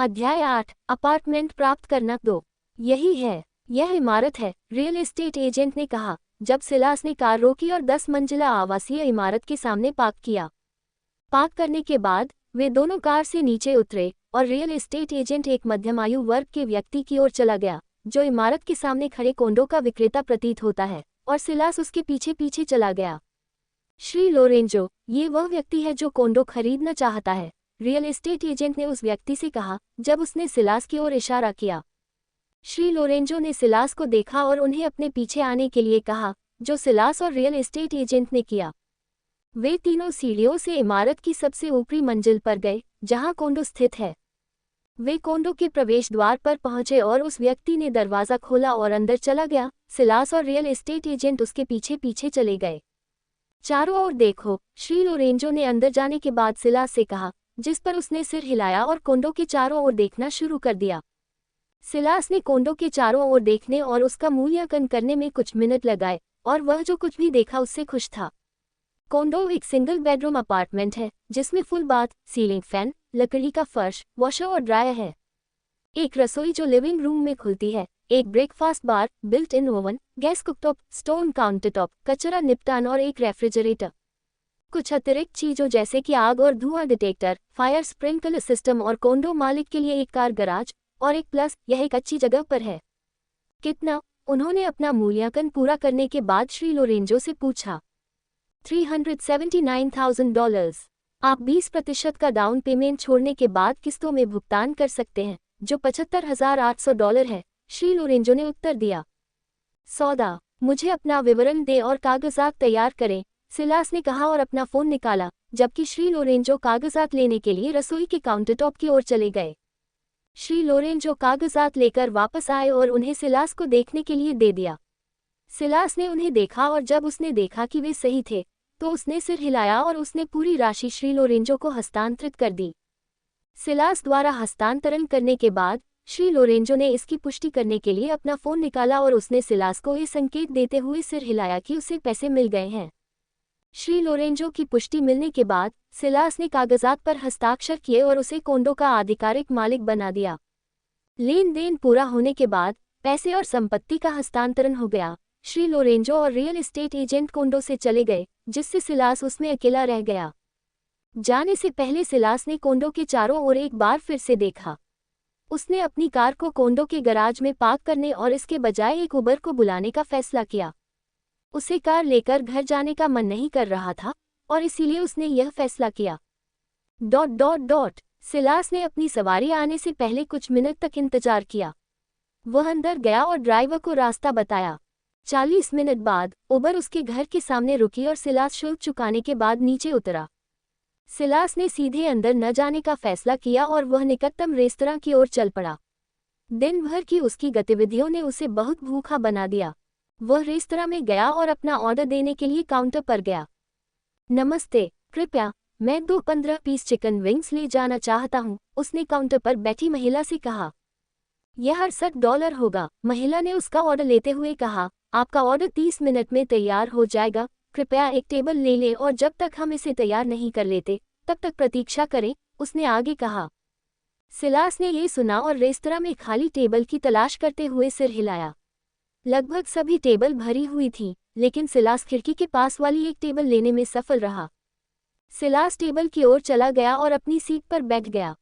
अध्याय 8 अपार्टमेंट प्राप्त करना 2। यही है, यह इमारत है, रियल एस्टेट एजेंट ने कहा जब सिलास ने कार रोकी और 10 मंजिला आवासीय इमारत के सामने पार्क किया। पार्क करने के बाद वे दोनों कार से नीचे उतरे और रियल एस्टेट एजेंट एक मध्यम आयु वर्ग के व्यक्ति की ओर चला गया जो इमारत के सामने खड़े कोंडो का विक्रेता प्रतीत होता है, और सिलास उसके पीछे पीछे चला गया। श्री लोरेंजो, ये वह व्यक्ति है जो कोंडो खरीदना चाहता है, रियल एस्टेट एजेंट ने उस व्यक्ति से कहा जब उसने सिलास की ओर इशारा किया। श्री लोरेंजो ने सिलास को देखा और उन्हें अपने पीछे आने के लिए कहा, जो सिलास और रियल एस्टेट एजेंट ने किया। वे तीनों सीढ़ियों से इमारत की सबसे ऊपरी मंजिल पर गए जहां कोंडो स्थित है। वे कोंडो के प्रवेश द्वार पर पहुंचे और उस व्यक्ति ने दरवाजा खोला और अंदर चला गया। सिलास और रियल एस्टेट एजेंट उसके पीछे पीछे चले गए। चारों ओर देखो, श्री लोरेंजो ने अंदर जाने के बाद सिलास से कहा, जिस पर उसने सिर हिलाया और कोंडो के चारों ओर देखना शुरू कर दिया। सिलास ने कोंडो के चारों ओर देखने और उसका मूल्यांकन करने में कुछ मिनट लगाए, और वह जो कुछ भी देखा उससे खुश था। कोंडो एक सिंगल बेडरूम अपार्टमेंट है जिसमें फुल बाथ, सीलिंग फैन, लकड़ी का फर्श, वॉशर और ड्रायर है। एक रसोई जो लिविंग रूम में खुलती है, एक breakfast bar, built in oven, gas cooktop, stone countertop, कचरा निपटान और एक रेफ्रिजरेटर। कुछ अतिरिक्त चीजों जैसे कि आग और धुआं डिटेक्टर, फायर स्प्रिंकलर सिस्टम और कोंडो मालिक के लिए एक कार गैराज और एक प्लस, यह एक अच्छी जगह पर है। कितना? उन्होंने अपना मूल्यांकन पूरा करने के बाद श्री लोरेंजो से पूछा। $379,000। आप 20% का डाउन पेमेंट छोड़ने के बाद किस्तों में भुगतान कर सकते हैं, जो $75,800 है, श्री लोरेंजो ने उत्तर दिया। सौदा, मुझे अपना विवरण दें और कागजात तैयार करें, सिलास ने कहा और अपना फोन निकाला, जबकि श्री लोरेंजो कागजात लेने के लिए रसोई के काउंटरटॉप की ओर चले गए। श्री लोरेंजो कागजात लेकर वापस आए और उन्हें सिलास को देखने के लिए दे दिया। सिलास ने उन्हें देखा और जब उसने देखा कि वे सही थे, तो उसने सिर हिलाया और उसने पूरी राशि श्री लोरेंजो को हस्तांतरित कर दी। सिलास द्वारा हस्तांतरण करने के बाद श्री लोरेंजो ने इसकी पुष्टि करने के लिए अपना फोन निकाला और उसने सिलास को ये संकेत देते हुए सिर हिलाया कि उसे पैसे मिल गए हैं। श्री लोरेंजो की पुष्टि मिलने के बाद सिलास ने कागजात पर हस्ताक्षर किए और उसे कोंडो का आधिकारिक मालिक बना दिया। लेन देन पूरा होने के बाद पैसे और संपत्ति का हस्तांतरण हो गया। श्री लोरेंजो और रियल एस्टेट एजेंट कोंडो से चले गए, जिससे सिलास उसमें अकेला रह गया। जाने से पहले सिलास ने कोंडो के चारों ओर एक बार फिर से देखा। उसने अपनी कार को कोंडो के गैराज में पार्क करने और इसके बजाय एक उबर को बुलाने का फैसला किया। उसे कार लेकर घर जाने का मन नहीं कर रहा था और इसीलिए उसने यह फैसला किया। ... सिलास ने अपनी सवारी आने से पहले कुछ मिनट तक इंतजार किया। वह अंदर गया और ड्राइवर को रास्ता बताया। 40 मिनट बाद उबर उसके घर के सामने रुकी और सिलास शुल्क चुकाने के बाद नीचे उतरा। सिलास ने सीधे अंदर न जाने का फैसला किया और वह निकटतम रेस्तरां की ओर चल पड़ा। दिन भर की उसकी गतिविधियों ने उसे बहुत भूखा बना दिया। वह रेस्तरां में गया और अपना ऑर्डर देने के लिए काउंटर पर गया। नमस्ते, कृपया, मैं 2 15 पीस चिकन विंग्स ले जाना चाहता हूँ, उसने काउंटर पर बैठी महिला से कहा। यह $68 होगा, महिला ने उसका ऑर्डर लेते हुए कहा। आपका ऑर्डर 30 मिनट में तैयार हो जाएगा, कृपया एक टेबल ले लें और जब तक हम इसे तैयार नहीं कर लेते तब तक प्रतीक्षा करें, उसने आगे कहा। सिलास ने यह सुना और रेस्तरां में खाली टेबल की तलाश करते हुए सिर हिलाया। लगभग सभी टेबल भरी हुई थी, लेकिन सिलास खिड़की के पास वाली एक टेबल लेने में सफल रहा। सिलास टेबल की ओर चला गया और अपनी सीट पर बैठ गया।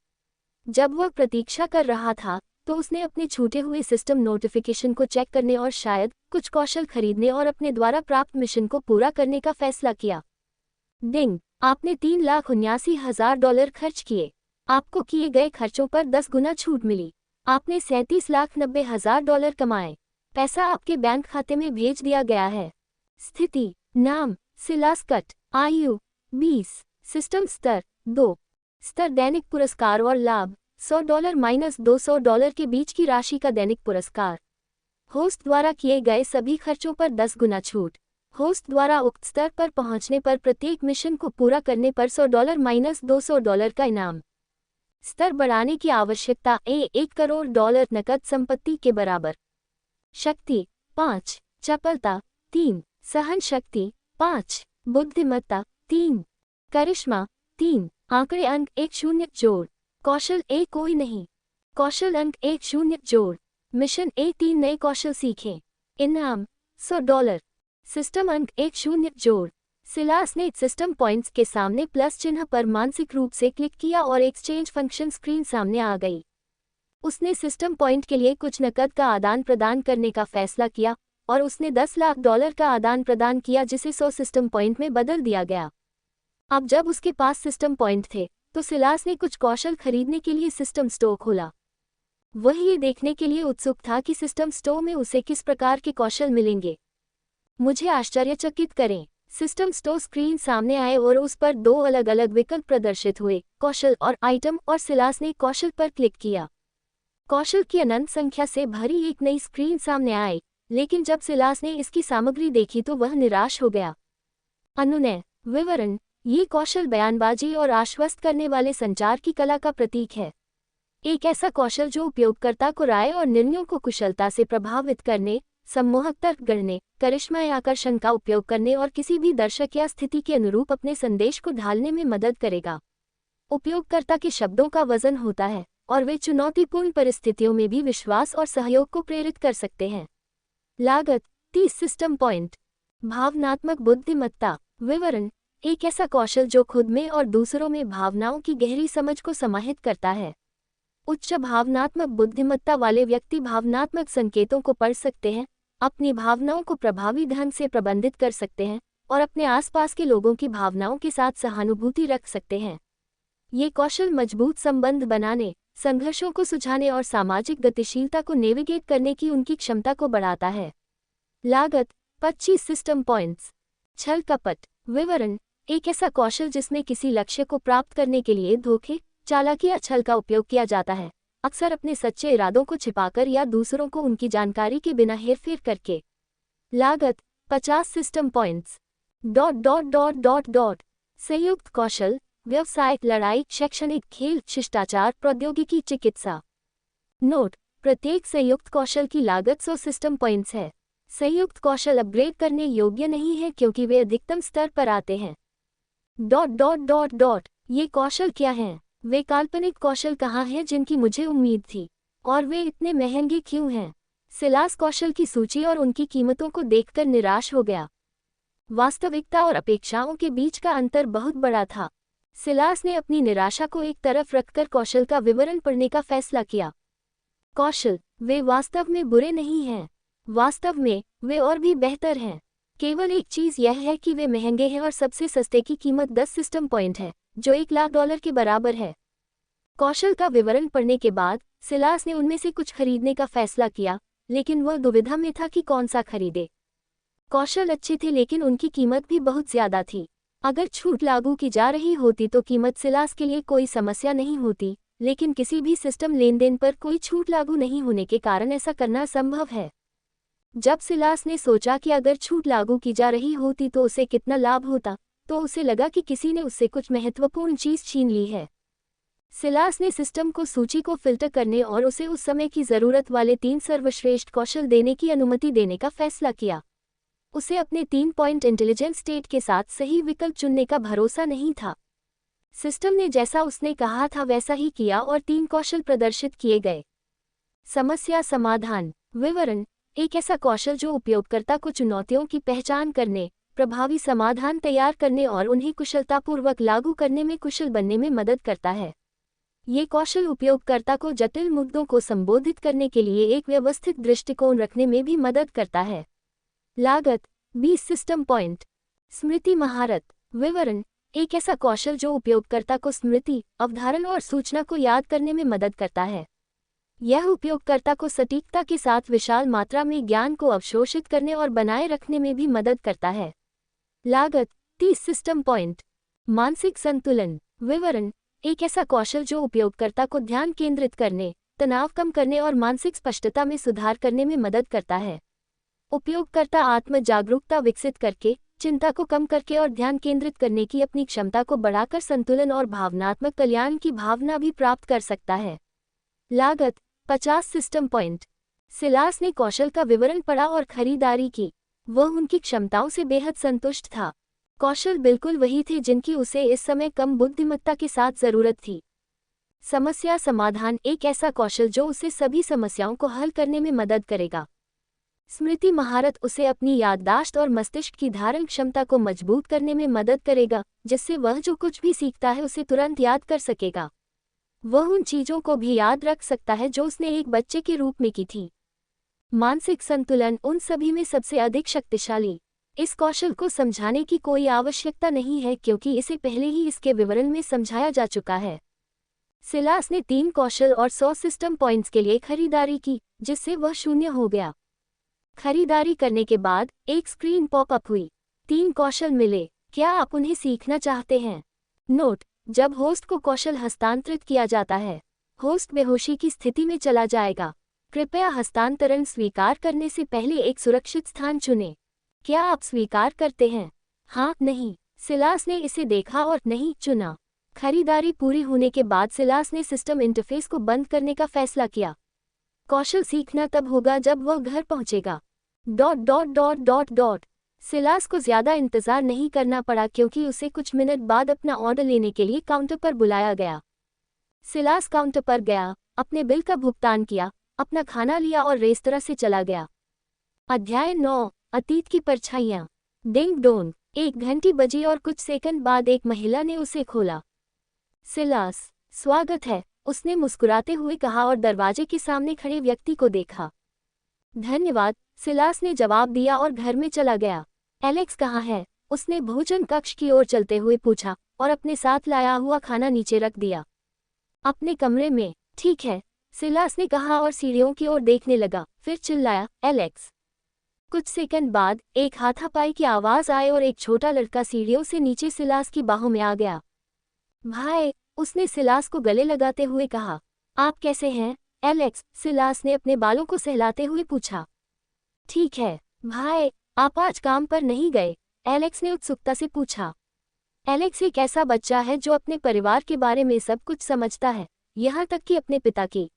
जब वह प्रतीक्षा कर रहा था तो उसने अपने छूटे हुए सिस्टम नोटिफिकेशन को चेक करने और शायद कुछ कौशल खरीदने और अपने द्वारा प्राप्त मिशन को पूरा करने का फैसला किया। डिंग, आपने $3,79,000 खर्च किए। आपको किए गए खर्चों पर 10 गुना छूट मिली। आपने $37,90,000 कमाए। पैसा आपके बैंक खाते में भेज दिया गया है। स्थिति: नाम सिलास कट, आयु 20, सिस्टम स्तर 2, स्तर दैनिक पुरस्कार और लाभ $100 - $200 के बीच की राशि का दैनिक पुरस्कार। होस्ट द्वारा किए गए सभी खर्चों पर 10 गुना छूट। होस्ट द्वारा उक्त स्तर पर पहुंचने पर प्रत्येक मिशन को पूरा करने पर $100 - $200 का इनाम। स्तर बढ़ाने की आवश्यकता: $1 करोड़ नकद संपत्ति के बराबर। शक्ति 5, चपलता 3, सहन शक्ति 5, बुद्धिमत्ता 3, करिश्मा 3, आंकड़े अंक 1 0 जोड़, कौशल कोई नहीं। कौशल अंक 10 जोड़। मिशन ए 3 नए कौशल सीखें। इनाम $100। सिस्टम अंक 10 जोड़। सिलास ने सिस्टम पॉइंट्स के सामने प्लस चिन्ह पर मानसिक रूप से क्लिक किया और एक्सचेंज फंक्शन स्क्रीन सामने आ गई। उसने सिस्टम पॉइंट के लिए कुछ नकद का आदान प्रदान करने का फैसला किया और उसने $10 लाख का आदान प्रदान किया, जिसे 100 सिस्टम पॉइंट में बदल दिया गया। अब जब उसके पास सिस्टम पॉइंट थे तो सिलास ने कुछ कौशल खरीदने के लिए सिस्टम स्टोर खोला। वह ये देखने के लिए उत्सुक था कि सिस्टम स्टोर में उसे किस प्रकार के कौशल मिलेंगे। मुझे आश्चर्यचकित करें। सिस्टम स्टोर स्क्रीन सामने आए और उस पर 2 अलग अलग विकल्प प्रदर्शित हुए, कौशल और आइटम, और सिलास ने कौशल पर क्लिक किया। कौशल की अनंत संख्या से भरी एक नई स्क्रीन सामने आई, लेकिन जब सिलास ने इसकी सामग्री देखी तो वह निराश हो गया। अनुनय विवरण। ये कौशल बयानबाजी और आश्वस्त करने वाले संचार की कला का प्रतीक है। एक ऐसा कौशल जो उपयोगकर्ता को राय और निर्णयों को कुशलता से प्रभावित करने, सम्मोहक तर्क गढ़ने, करिश्मा या आकर्षण का उपयोग करने और किसी भी दर्शक या स्थिति के अनुरूप अपने संदेश को ढालने में मदद करेगा। उपयोगकर्ता के शब्दों का वजन होता है और वे चुनौतीपूर्ण परिस्थितियों में भी विश्वास और सहयोग को प्रेरित कर सकते हैं। लागत 30 सिस्टम पॉइंट। भावनात्मक बुद्धिमत्ता विवरण। एक ऐसा कौशल जो खुद में और दूसरों में भावनाओं की गहरी समझ को समाहित करता है। उच्च भावनात्मक बुद्धिमत्ता वाले व्यक्ति भावनात्मक संकेतों को पढ़ सकते हैं, अपनी भावनाओं को प्रभावी ढंग से प्रबंधित कर सकते हैं और अपने आसपास के लोगों की भावनाओं के साथ सहानुभूति रख सकते हैं। ये कौशल मजबूत संबंध बनाने, संघर्षों को सुलझाने और सामाजिक गतिशीलता को नेविगेट करने की उनकी क्षमता को बढ़ाता है। लागत 25 सिस्टम पॉइंट्स। छल कपट विवरण। एक ऐसा कौशल जिसमें किसी लक्ष्य को प्राप्त करने के लिए धोखे, चालाकी या छल का उपयोग किया जाता है, अक्सर अपने सच्चे इरादों को छिपाकर या दूसरों को उनकी जानकारी के बिना हेरफेर करके। लागत 50 सिस्टम पॉइंट्स। संयुक्त कौशल, व्यवसायिक लड़ाई, शैक्षणिक, खेल, शिष्टाचार, प्रौद्योगिकी, चिकित्सा। नोट: प्रत्येक संयुक्त कौशल की लागत 100 सिस्टम पॉइंट्स है। संयुक्त कौशल अपग्रेड करने योग्य नहीं है क्योंकि वे अधिकतम स्तर पर आते हैं। ये कौशल क्या हैं? वे काल्पनिक कौशल कहाँ हैं जिनकी मुझे उम्मीद थी? और वे इतने महंगे क्यों हैं? सिलास कौशल की सूची और उनकी कीमतों को देखकर निराश हो गया। वास्तविकता और अपेक्षाओं के बीच का अंतर बहुत बड़ा था। सिलास ने अपनी निराशा को एक तरफ रखकर कौशल का विवरण पढ़ने का फैसला किया। कौशल, वे वास्तव में बुरे नहीं हैं। वास्तव में वे और भी बेहतर हैं। केवल एक चीज़ यह है कि वे महंगे हैं और सबसे सस्ते की कीमत 10 सिस्टम पॉइंट है, जो $1 लाख के बराबर है। कौशल का विवरण पढ़ने के बाद सिलास ने उनमें से कुछ खरीदने का फैसला किया, लेकिन वह दुविधा में था कि कौन सा खरीदे। कौशल अच्छे थे लेकिन उनकी कीमत भी बहुत ज़्यादा थी। अगर छूट लागू की जा रही होती तो कीमत सिलास के लिए कोई समस्या नहीं होती, लेकिन किसी भी सिस्टम लेनदेन पर कोई छूट लागू नहीं होने के कारण ऐसा करना संभव है। जब सिलास ने सोचा कि अगर छूट लागू की जा रही होती तो उसे कितना लाभ होता, तो उसे लगा कि किसी ने उससे कुछ महत्वपूर्ण चीज़ छीन ली है। सिलास ने सिस्टम को सूची को फिल्टर करने और उसे उस समय की ज़रूरत वाले 3 सर्वश्रेष्ठ कौशल देने की अनुमति देने का फैसला किया। उसे अपने 3 पॉइंट इंटेलिजेंस स्टेट के साथ सही विकल्प चुनने का भरोसा नहीं था। सिस्टम ने जैसा उसने कहा था वैसा ही किया और 3 कौशल प्रदर्शित किए गए। समस्या समाधान विवरण। एक ऐसा कौशल जो उपयोगकर्ता को चुनौतियों की पहचान करने, प्रभावी समाधान तैयार करने और उन्हें कुशलतापूर्वक लागू करने में कुशल बनने में मदद करता है। ये कौशल उपयोगकर्ता को जटिल मुद्दों को संबोधित करने के लिए एक व्यवस्थित दृष्टिकोण रखने में भी मदद करता है। लागत 20 सिस्टम पॉइंट। स्मृति महारत विवरण। एक ऐसा कौशल जो उपयोगकर्ता को स्मृति, अवधारण और सूचना को याद करने में मदद करता है। यह उपयोगकर्ता को सटीकता के साथ विशाल मात्रा में ज्ञान को अवशोषित करने और बनाए रखने में भी मदद करता है। लागत 30 सिस्टम पॉइंट। मानसिक संतुलन विवरण। एक ऐसा कौशल जो उपयोगकर्ता को ध्यान केंद्रित करने, तनाव कम करने और मानसिक स्पष्टता में सुधार करने में मदद करता है। उपयोगकर्ता आत्म जागरूकता विकसित करके, चिंता को कम करके और ध्यान केंद्रित करने की अपनी क्षमता को बढ़ाकर संतुलन और भावनात्मक कल्याण की भावना भी प्राप्त कर सकता है। लागत 50 सिस्टम पॉइंट। सिलास ने कौशल का विवरण पढ़ा और खरीदारी की। वह उनकी क्षमताओं से बेहद संतुष्ट था। कौशल बिल्कुल वही थे जिनकी उसे इस समय कम बुद्धिमत्ता के साथ जरूरत थी। समस्या समाधान एक ऐसा कौशल जो उसे सभी समस्याओं को हल करने में मदद करेगा। स्मृति महारत उसे अपनी याददाश्त और मस्तिष्क की धारण क्षमता को मजबूत करने में मदद करेगा, जिससे वह जो कुछ भी सीखता है उसे तुरंत याद कर सकेगा। वह उन चीज़ों को भी याद रख सकता है जो उसने एक बच्चे के रूप में की थी। मानसिक संतुलन उन सभी में सबसे अधिक शक्तिशाली। इस कौशल को समझाने की कोई आवश्यकता नहीं है क्योंकि इसे पहले ही इसके विवरण में समझाया जा चुका है। सिलास ने 3 कौशल और 100 सिस्टम पॉइंट्स के लिए खरीदारी की, जिससे वह 0 हो गया। खरीदारी करने के बाद एक स्क्रीन पॉपअप हुई। 3 कौशल मिले, क्या आप उन्हें सीखना चाहते हैं? नोट: जब होस्ट को कौशल हस्तांतरित किया जाता है, होस्ट बेहोशी की स्थिति में चला जाएगा। कृपया हस्तांतरण स्वीकार करने से पहले एक सुरक्षित स्थान चुनें। क्या आप स्वीकार करते हैं? हाँ, नहीं। सिलास ने इसे देखा और नहीं चुना। खरीदारी पूरी होने के बाद सिलास ने सिस्टम इंटरफेस को बंद करने का फैसला किया। कौशल सीखना तब होगा जब वह घर पहुंचेगा। ... सिलास को ज्यादा इंतजार नहीं करना पड़ा क्योंकि उसे कुछ मिनट बाद अपना ऑर्डर लेने के लिए काउंटर पर बुलाया गया। सिलास काउंटर पर गया, अपने बिल का भुगतान किया, अपना खाना लिया और रेस्तरां से चला गया। अध्याय 9: अतीत की परछाइयां। डिंग डोंग, 1 घंटी बजी और कुछ सेकंड बाद एक महिला ने उसे खोला। सिलास, स्वागत है, उसने मुस्कुराते हुए कहा और दरवाजे के सामने खड़े व्यक्ति को देखा। धन्यवाद, सिलास ने जवाब दिया और घर में चला गया। एलेक्स कहाँ है? उसने भोजन कक्ष की ओर चलते हुए पूछा और अपने साथ लाया हुआ खाना नीचे रख दिया। अपने कमरे में। ठीक है, सिलास ने कहा और सीढ़ियों की ओर देखने लगा, फिर चिल्लाया, एलेक्स। कुछ सेकंड बाद एक हाथापाई की आवाज आई और एक छोटा लड़का सीढ़ियों से नीचे सिलास की बाहों में आ गया। भाई, उसने सिलास को गले लगाते हुए कहा। आप कैसे हैं, एलेक्स? सिलास ने अपने बालों को सहलाते हुए पूछा। ठीक है, भाई, आप आज काम पर नहीं गए? एलेक्स ने उत्सुकता से पूछा। एलेक्स एक ऐसा बच्चा है जो अपने परिवार के बारे में सब कुछ समझता है, यहाँ तक कि अपने पिता की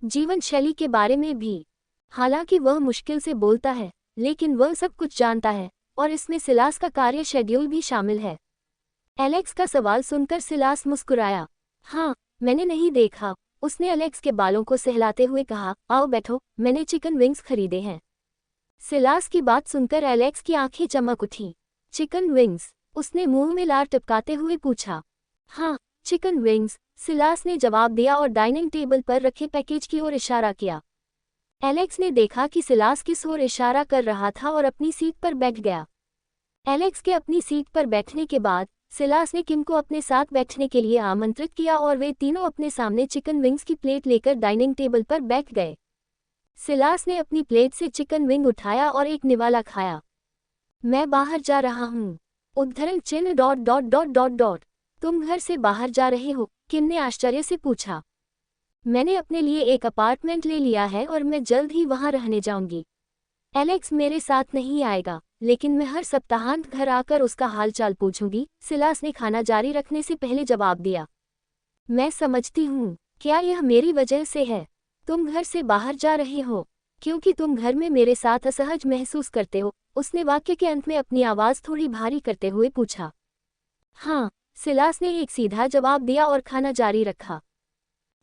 जीवन शैली के बारे में भी। हालांकि वह मुश्किल से बोलता है, लेकिन वह सब कुछ जानता है, और इसमें सिलास का कार्य शेड्यूल भी शामिल है। एलेक्स का सवाल सुनकर सिलास मुस्कुराया। हाँ, मैंने नहीं देखा, उसने एलेक्स के बालों को सहलाते हुए कहा। आओ बैठो, मैंने चिकन विंग्स खरीदे हैं। सिलास की बात सुनकर एलेक्स की आंखें चमक उठी। Chicken wings? उसने मुंह में लार टपकाते हुए पूछा। हाँ, चिकन विंग्स, सिलास ने जवाब दिया और डाइनिंग टेबल पर रखे पैकेज की ओर इशारा किया। एलेक्स ने देखा कि सिलास किस ओर इशारा कर रहा था और अपनी सीट पर बैठ गया। एलेक्स के अपनी सीट पर बैठने के बाद सिलास ने किम को अपने साथ बैठने के लिए आमंत्रित किया और वे तीनों अपने सामने चिकन विंग्स की प्लेट लेकर डाइनिंग टेबल पर बैठ गए। सिलास ने अपनी प्लेट से चिकन विंग उठाया और एक निवाला खाया। मैं बाहर जा रहा हूँ। उद्धरण चिन्ह ... तुम घर से बाहर जा रहे हो? किम ने आश्चर्य से पूछा। मैंने अपने लिए एक अपार्टमेंट ले लिया है और मैं जल्द ही वहां रहने जाऊंगी। एलेक्स मेरे साथ नहीं आएगा, लेकिन मैं हर सप्ताहांत घर आकर उसका हालचाल पूछूंगी, सिलास ने खाना जारी रखने से पहले जवाब दिया। मैं समझती हूँ, क्या यह मेरी वजह से है? तुम घर से बाहर जा रहे हो क्योंकि तुम घर में मेरे साथ असहज महसूस करते हो, उसने वाक्य के अंत में अपनी आवाज़ थोड़ी भारी करते हुए पूछा। हाँ, सिलास ने एक सीधा जवाब दिया और खाना जारी रखा।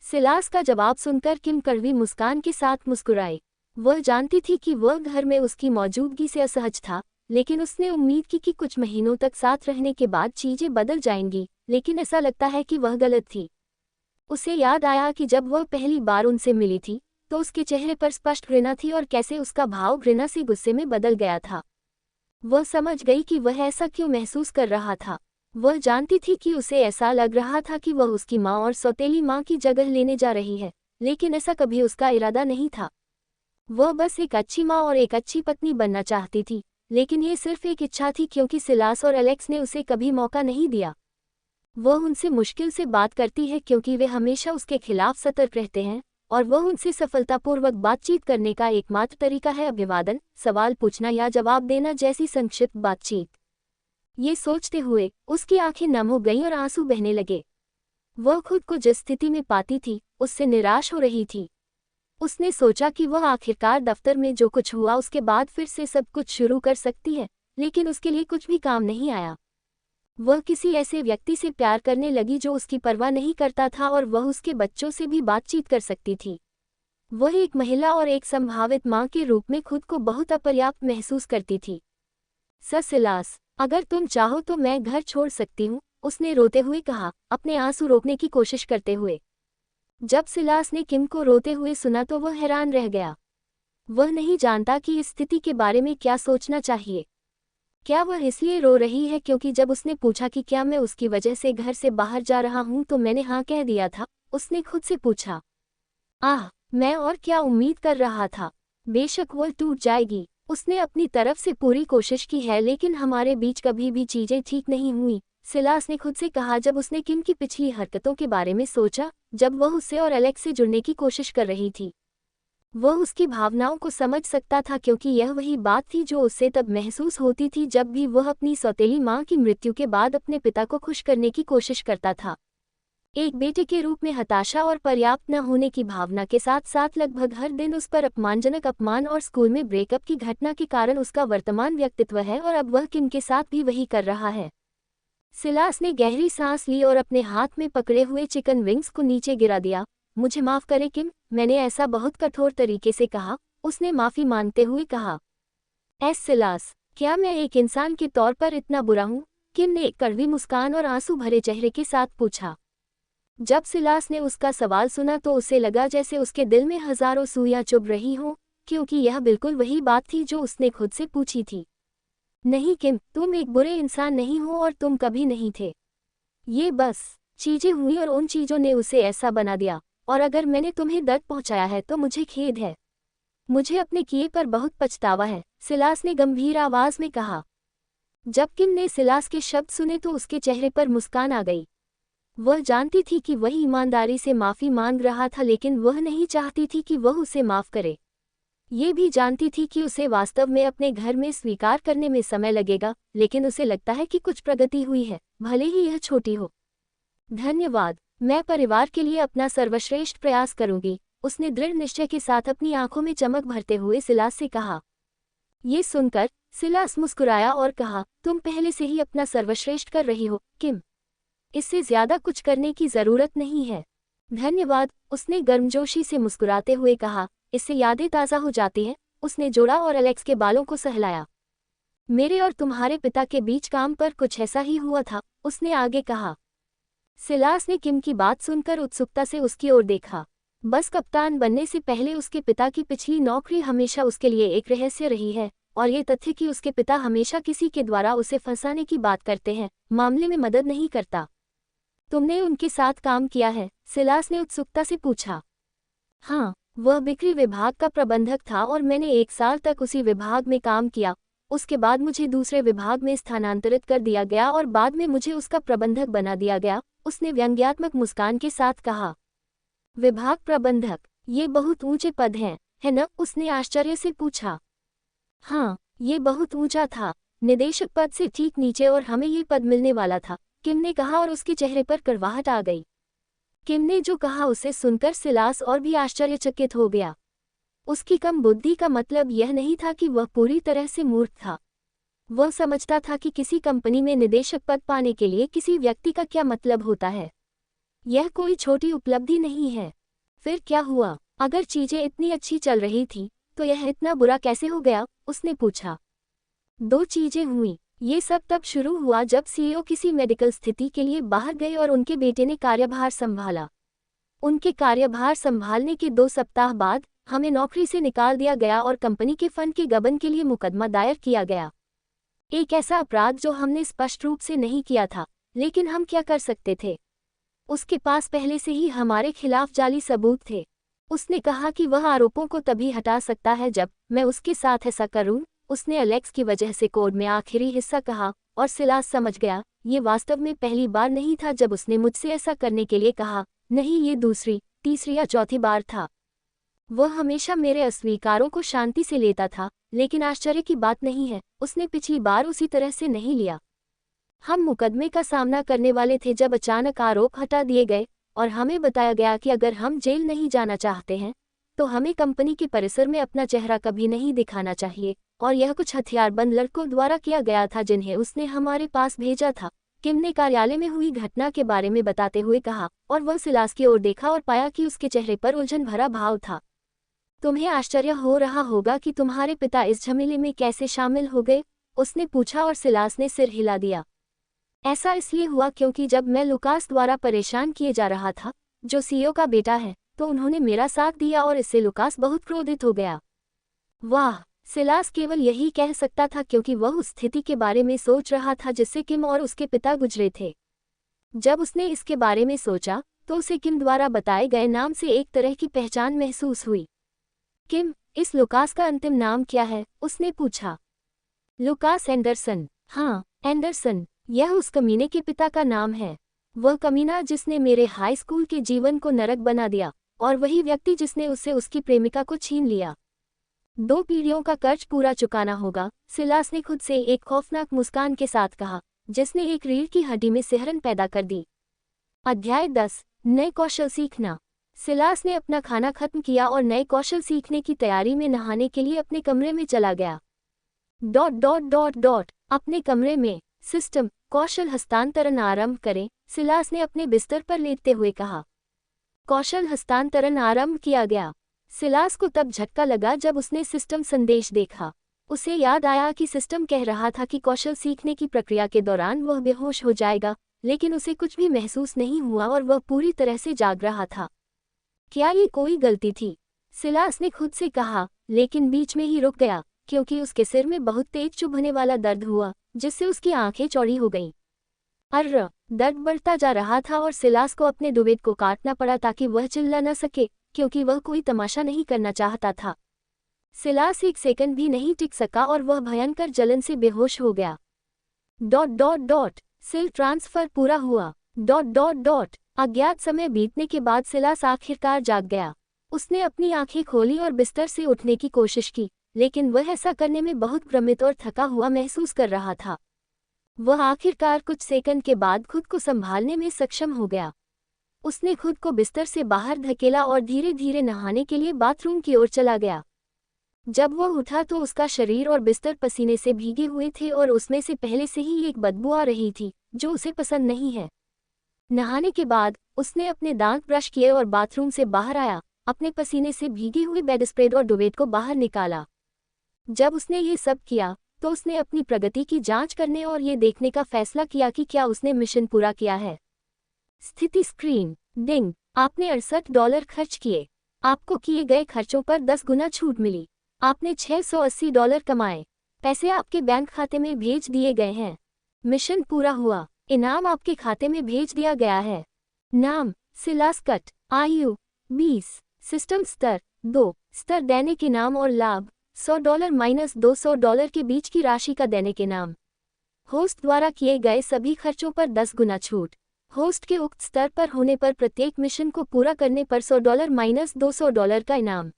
सिलास का जवाब सुनकर किम कड़वी मुस्कान के साथ मुस्कुराई। वह जानती थी कि वह घर में उसकी मौजूदगी से असहज था, लेकिन उसने उम्मीद की कि कुछ महीनों तक साथ रहने के बाद चीजें बदल जाएंगी, लेकिन ऐसा लगता है कि वह गलत थी। उसे याद आया कि जब वह पहली बार उनसे मिली थी, तो उसके चेहरे पर स्पष्ट घृणा थी और कैसे उसका भाव घृणा से गुस्से में बदल गया था। वह समझ गई कि वह ऐसा क्यों महसूस कर रहा था। वह जानती थी कि उसे ऐसा लग रहा था कि वह उसकी माँ और सौतेली माँ की जगह लेने जा रही है, लेकिन ऐसा कभी उसका इरादा नहीं था। वह बस एक अच्छी माँ और एक अच्छी पत्नी बनना चाहती थी, लेकिन ये सिर्फ एक इच्छा थी क्योंकि सिलास और एलेक्स ने उसे कभी मौका नहीं दिया। वह उनसे मुश्किल से बात करती है क्योंकि वे हमेशा उसके खिलाफ सतर्क रहते हैं, और वह उनसे सफलतापूर्वक बातचीत करने का एकमात्र तरीका है अभिवादन, सवाल पूछना या जवाब देना जैसी संक्षिप्त बातचीत। ये सोचते हुए उसकी आंखें नम हो गईं और आंसू बहने लगे। वह खुद को जिस स्थिति में पाती थी, उससे निराश हो रही थी। उसने सोचा कि वह आखिरकार दफ्तर में जो कुछ हुआ उसके बाद फिर से सब कुछ शुरू कर सकती है, लेकिन उसके लिए कुछ भी काम नहीं आया। वह किसी ऐसे व्यक्ति से प्यार करने लगी जो उसकी परवाह नहीं करता था और वह उसके बच्चों से भी बातचीत कर सकती थी। वह एक महिला और एक संभावित मां के रूप में खुद को बहुत अपर्याप्त महसूस करती थी। सिलास, अगर तुम चाहो तो मैं घर छोड़ सकती हूँ, उसने रोते हुए कहा, अपने आंसू रोकने की कोशिश करते हुए। जब सिलास ने किम को रोते हुए सुना तो वह हैरान रह गया। वह नहीं जानता कि इस स्थिति के बारे में क्या सोचना चाहिए। क्या वह इसलिए रो रही है क्योंकि जब उसने पूछा कि क्या मैं उसकी वजह से घर से बाहर जा रहा हूं तो मैंने हाँ कह दिया था, उसने खुद से पूछा। आह, मैं और क्या उम्मीद कर रहा था। बेशक वह टूट जाएगी, उसने अपनी तरफ से पूरी कोशिश की है, लेकिन हमारे बीच कभी भी चीजें ठीक नहीं हुई, सिलास ने खुद से कहा जब उसने किम की पिछली हरकतों के बारे में सोचा, जब वह उससे और एलेक्स से जुड़ने की कोशिश कर रही थी। वह उसकी भावनाओं को समझ सकता था क्योंकि यह वही बात थी जो उससे तब महसूस होती थी जब भी वह अपनी सौतेली मां की मृत्यु के बाद अपने पिता को खुश करने की कोशिश करता था। एक बेटे के रूप में हताशा और पर्याप्त न होने की भावना के साथ साथ लगभग हर दिन उस पर अपमानजनक अपमान और स्कूल में ब्रेकअप की घटना के कारण उसका वर्तमान व्यक्तित्व है और अब वह किम के साथ भी वही कर रहा है। सिलास ने गहरी सांस ली और अपने हाथ में पकड़े हुए चिकन विंग्स को नीचे गिरा दिया। मुझे माफ करें किम, मैंने ऐसा बहुत कठोर तरीके से कहा, उसने माफी मांगते हुए कहा। सिलास, क्या मैं एक इंसान के तौर पर इतना बुरा हूँ? किम ने एक कड़वी मुस्कान और आंसू भरे चेहरे के साथ पूछा। जब सिलास ने उसका सवाल सुना तो उसे लगा जैसे उसके दिल में हजारों सुइयां चुभ रही हों, क्योंकि यह बिल्कुल वही बात थी जो उसने खुद से पूछी थी। नहीं किम, तुम एक बुरे इंसान नहीं हो और तुम कभी नहीं थे। ये बस चीजें हुई और उन चीजों ने उसे ऐसा बना दिया, और अगर मैंने तुम्हें दर्द पहुंचाया है तो मुझे खेद है। मुझे अपने किए पर बहुत पछतावा है, सिलास ने गंभीर आवाज में कहा। जब किम ने सिलास के शब्द सुने तो उसके चेहरे पर मुस्कान आ गई। वह जानती थी कि वह ईमानदारी से माफी मांग रहा था, लेकिन वह नहीं चाहती थी कि वह उसे माफ करे। ये भी जानती थी कि उसे वास्तव में अपने घर में स्वीकार करने में समय लगेगा, लेकिन उसे लगता है कि कुछ प्रगति हुई है, भले ही यह छोटी हो। धन्यवाद, मैं परिवार के लिए अपना सर्वश्रेष्ठ प्रयास करूंगी, उसने दृढ़ निश्चय के साथ अपनी आंखों में चमक भरते हुए सिलास से कहा। ये सुनकर सिलास मुस्कुराया और कहा, तुम पहले से ही अपना सर्वश्रेष्ठ कर रही हो किम, इससे ज्यादा कुछ करने की जरूरत नहीं है। धन्यवाद, उसने गर्मजोशी से मुस्कुराते हुए कहा। इससे यादें ताज़ा हो जाती हैं, उसने जोड़ा और एलेक्स के बालों को सहलाया। मेरे और तुम्हारे पिता के बीच काम पर कुछ ऐसा ही हुआ था, उसने आगे कहा। सिलास ने किम की बात सुनकर उत्सुकता से उसकी ओर देखा। बस कप्तान बनने से पहले उसके पिता की पिछली नौकरी हमेशा उसके लिए एक रहस्य रही है, और ये तथ्य कि उसके पिता हमेशा किसी के द्वारा उसे फंसाने की बात करते हैं, मामले में मदद नहीं करता। तुमने उनके साथ काम किया है? सिलास ने उत्सुकता से पूछा। हाँ, वह बिक्री विभाग का प्रबंधक था और मैंने 1 साल तक उसी विभाग में काम किया। उसके बाद मुझे दूसरे विभाग में स्थानांतरित कर दिया गया और बाद में मुझे उसका प्रबंधक बना दिया गया, उसने व्यंग्यात्मक मुस्कान के साथ कहा। विभाग प्रबंधक, ये बहुत ऊंचे पद हैं, है न? उसने आश्चर्य से पूछा। हाँ, ये बहुत ऊंचा था, निदेशक पद से ठीक नीचे, और हमें ये पद मिलने वाला था, किम ने कहा और उसके चेहरे पर कड़वाहट आ गई। किम ने जो कहा उसे सुनकर सिलास और भी आश्चर्यचकित हो गया। उसकी कम बुद्धि का मतलब यह नहीं था कि वह पूरी तरह से मूर्ख था। वह समझता था कि किसी कंपनी में निदेशक पद पाने के लिए किसी व्यक्ति का क्या मतलब होता है। यह कोई छोटी उपलब्धि नहीं है। फिर क्या हुआ? अगर चीजें इतनी अच्छी चल रही थी तो यह इतना बुरा कैसे हो गया? उसने पूछा। 2 चीजें हुई। ये सब तब शुरू हुआ जब सीईओ किसी मेडिकल स्थिति के लिए बाहर गए और उनके बेटे ने कार्यभार संभाला। उनके कार्यभार संभालने के 2 सप्ताह बाद हमें नौकरी से निकाल दिया गया और कंपनी के फंड के गबन के लिए मुकदमा दायर किया गया। एक ऐसा अपराध जो हमने स्पष्ट रूप से नहीं किया था, लेकिन हम क्या कर सकते थे? उसके पास पहले से ही हमारे खिलाफ जाली सबूत थे। उसने कहा कि वह आरोपों को तभी हटा सकता है जब मैं उसके साथ ऐसा करूं। उसने एलेक्स की वजह से कोड में आखिरी हिस्सा कहा, और सिलास समझ गया, ये वास्तव में पहली बार नहीं था जब उसने मुझसे ऐसा करने के लिए कहा। नहीं, ये दूसरी, तीसरी या चौथी बार था। वह हमेशा मेरे अस्वीकारों को शांति से लेता था, लेकिन आश्चर्य की बात नहीं है, उसने पिछली बार उसी तरह से नहीं लिया। हम मुकदमे का सामना करने वाले थे जब अचानक आरोप हटा दिए गए और हमें बताया गया कि अगर हम जेल नहीं जाना चाहते हैं तो हमें कंपनी के परिसर में अपना चेहरा कभी नहीं दिखाना चाहिए, और यह कुछ हथियारबंद लड़कों द्वारा किया गया था जिन्हें उसने हमारे पास भेजा था। किम ने कार्यालय में हुई घटना के बारे में बताते हुए कहा, और वह सिलास की ओर देखा और पाया कि उसके चेहरे पर उलझन भरा भाव था। तुम्हें आश्चर्य हो रहा होगा कि तुम्हारे पिता इस झमेले में कैसे शामिल हो गए, उसने पूछा और सिलास ने सिर हिला दिया। ऐसा इसलिए हुआ क्योंकि जब मैं लुकास द्वारा परेशान किए जा रहा था, जो सीईओ का बेटा है, तो उन्होंने मेरा साथ दिया और इससे लुकास बहुत क्रोधित हो गया। वाह, सिलास केवल यही कह सकता था क्योंकि वह उस स्थिति के बारे में सोच रहा था जिससे किम और उसके पिता गुजरे थे। जब उसने इसके बारे में सोचा तो उसे किम द्वारा बताए गए नाम से एक तरह की पहचान महसूस हुई। किम, इस लुकास का अंतिम नाम क्या है? उसने पूछा। Lucas Anderson. हाँ, एंडरसन, यह उस कमीने के पिता का नाम है। वह कमीना जिसने मेरे हाई स्कूल के जीवन को नरक बना दिया, और वही व्यक्ति जिसने उससे उसकी प्रेमिका को छीन लिया। 2 पीढ़ियों का कर्ज पूरा चुकाना होगा, सिलास ने खुद से एक खौफनाक मुस्कान के साथ कहा, जिसने एक रीढ़ की हड्डी में सिहरन पैदा कर दी। अध्याय 10, नए कौशल सीखना। सिलास ने अपना खाना खत्म किया और नए कौशल सीखने की तैयारी में नहाने के लिए अपने कमरे में चला गया। अपने कमरे में सिस्टम कौशल हस्तांतरण आरंभ करें, सिलास ने अपने बिस्तर पर लेटते हुए कहा। कौशल हस्तांतरण आरंभ किया गया। सिलास को तब झटका लगा जब उसने सिस्टम संदेश देखा। उसे याद आया कि सिस्टम कह रहा था कि कौशल सीखने की प्रक्रिया के दौरान वह बेहोश हो जाएगा, लेकिन उसे कुछ भी महसूस नहीं हुआ और वह पूरी तरह से जाग रहा था। क्या ये कोई गलती थी? सिलास ने खुद से कहा, लेकिन बीच में ही रुक गया क्योंकि उसके सिर में बहुत तेज चुभने वाला दर्द हुआ, जिससे उसकी आंखें चौड़ी हो गईं। अर्र, दर्द बढ़ता जा रहा था और सिलास को अपने दुवेद को काटना पड़ा ताकि वह चिल्ला न सके, क्योंकि वह कोई तमाशा नहीं करना चाहता था। सिलास 1 सेकंड भी नहीं टिक सका और वह भयंकर जलन से बेहोश हो गया। सेल ट्रांसफर पूरा हुआ। अज्ञात समय बीतने के बाद सिलास आखिरकार जाग गया। उसने अपनी आंखें खोली और बिस्तर से उठने की कोशिश की, लेकिन वह ऐसा करने में बहुत भ्रमित और थका हुआ महसूस कर रहा था। वह आखिरकार कुछ सेकंड के बाद खुद को संभालने में सक्षम हो गया। उसने खुद को बिस्तर से बाहर धकेला और धीरे धीरे नहाने के लिए बाथरूम की ओर चला गया। जब वह उठा तो उसका शरीर और बिस्तर पसीने से भीगे हुए थे और उसमें से पहले से ही एक बदबू आ रही थी, जो उसे पसंद नहीं है। नहाने के बाद उसने अपने दांत ब्रश किए और बाथरूम से बाहर आया, अपने पसीने से भीगे हुए बेडस्प्रेड और दुवेद को बाहर निकाला। जब उसने ये सब किया तो उसने अपनी प्रगति की जांच करने और ये देखने का फैसला किया कि क्या उसने मिशन पूरा किया है। स्थिति स्क्रीन। डिंग, आपने $68 खर्च किए। आपको किए गए खर्चों पर 10 गुना छूट मिली। आपने $680 कमाए। पैसे आपके बैंक खाते में भेज दिए गए हैं। मिशन पूरा हुआ। इनाम आपके खाते में भेज दिया गया है। नाम सिलास कट। आयु 20। सिस्टम स्तर 2। स्तर दैनिक इनाम और लाभ $100 - $200 के बीच की राशि का दैनिक इनाम। होस्ट द्वारा किए गए सभी खर्चों पर 10 गुना छूट। होस्ट के उक्त स्तर पर होने पर प्रत्येक मिशन को पूरा करने पर $100 - $200 का इनाम।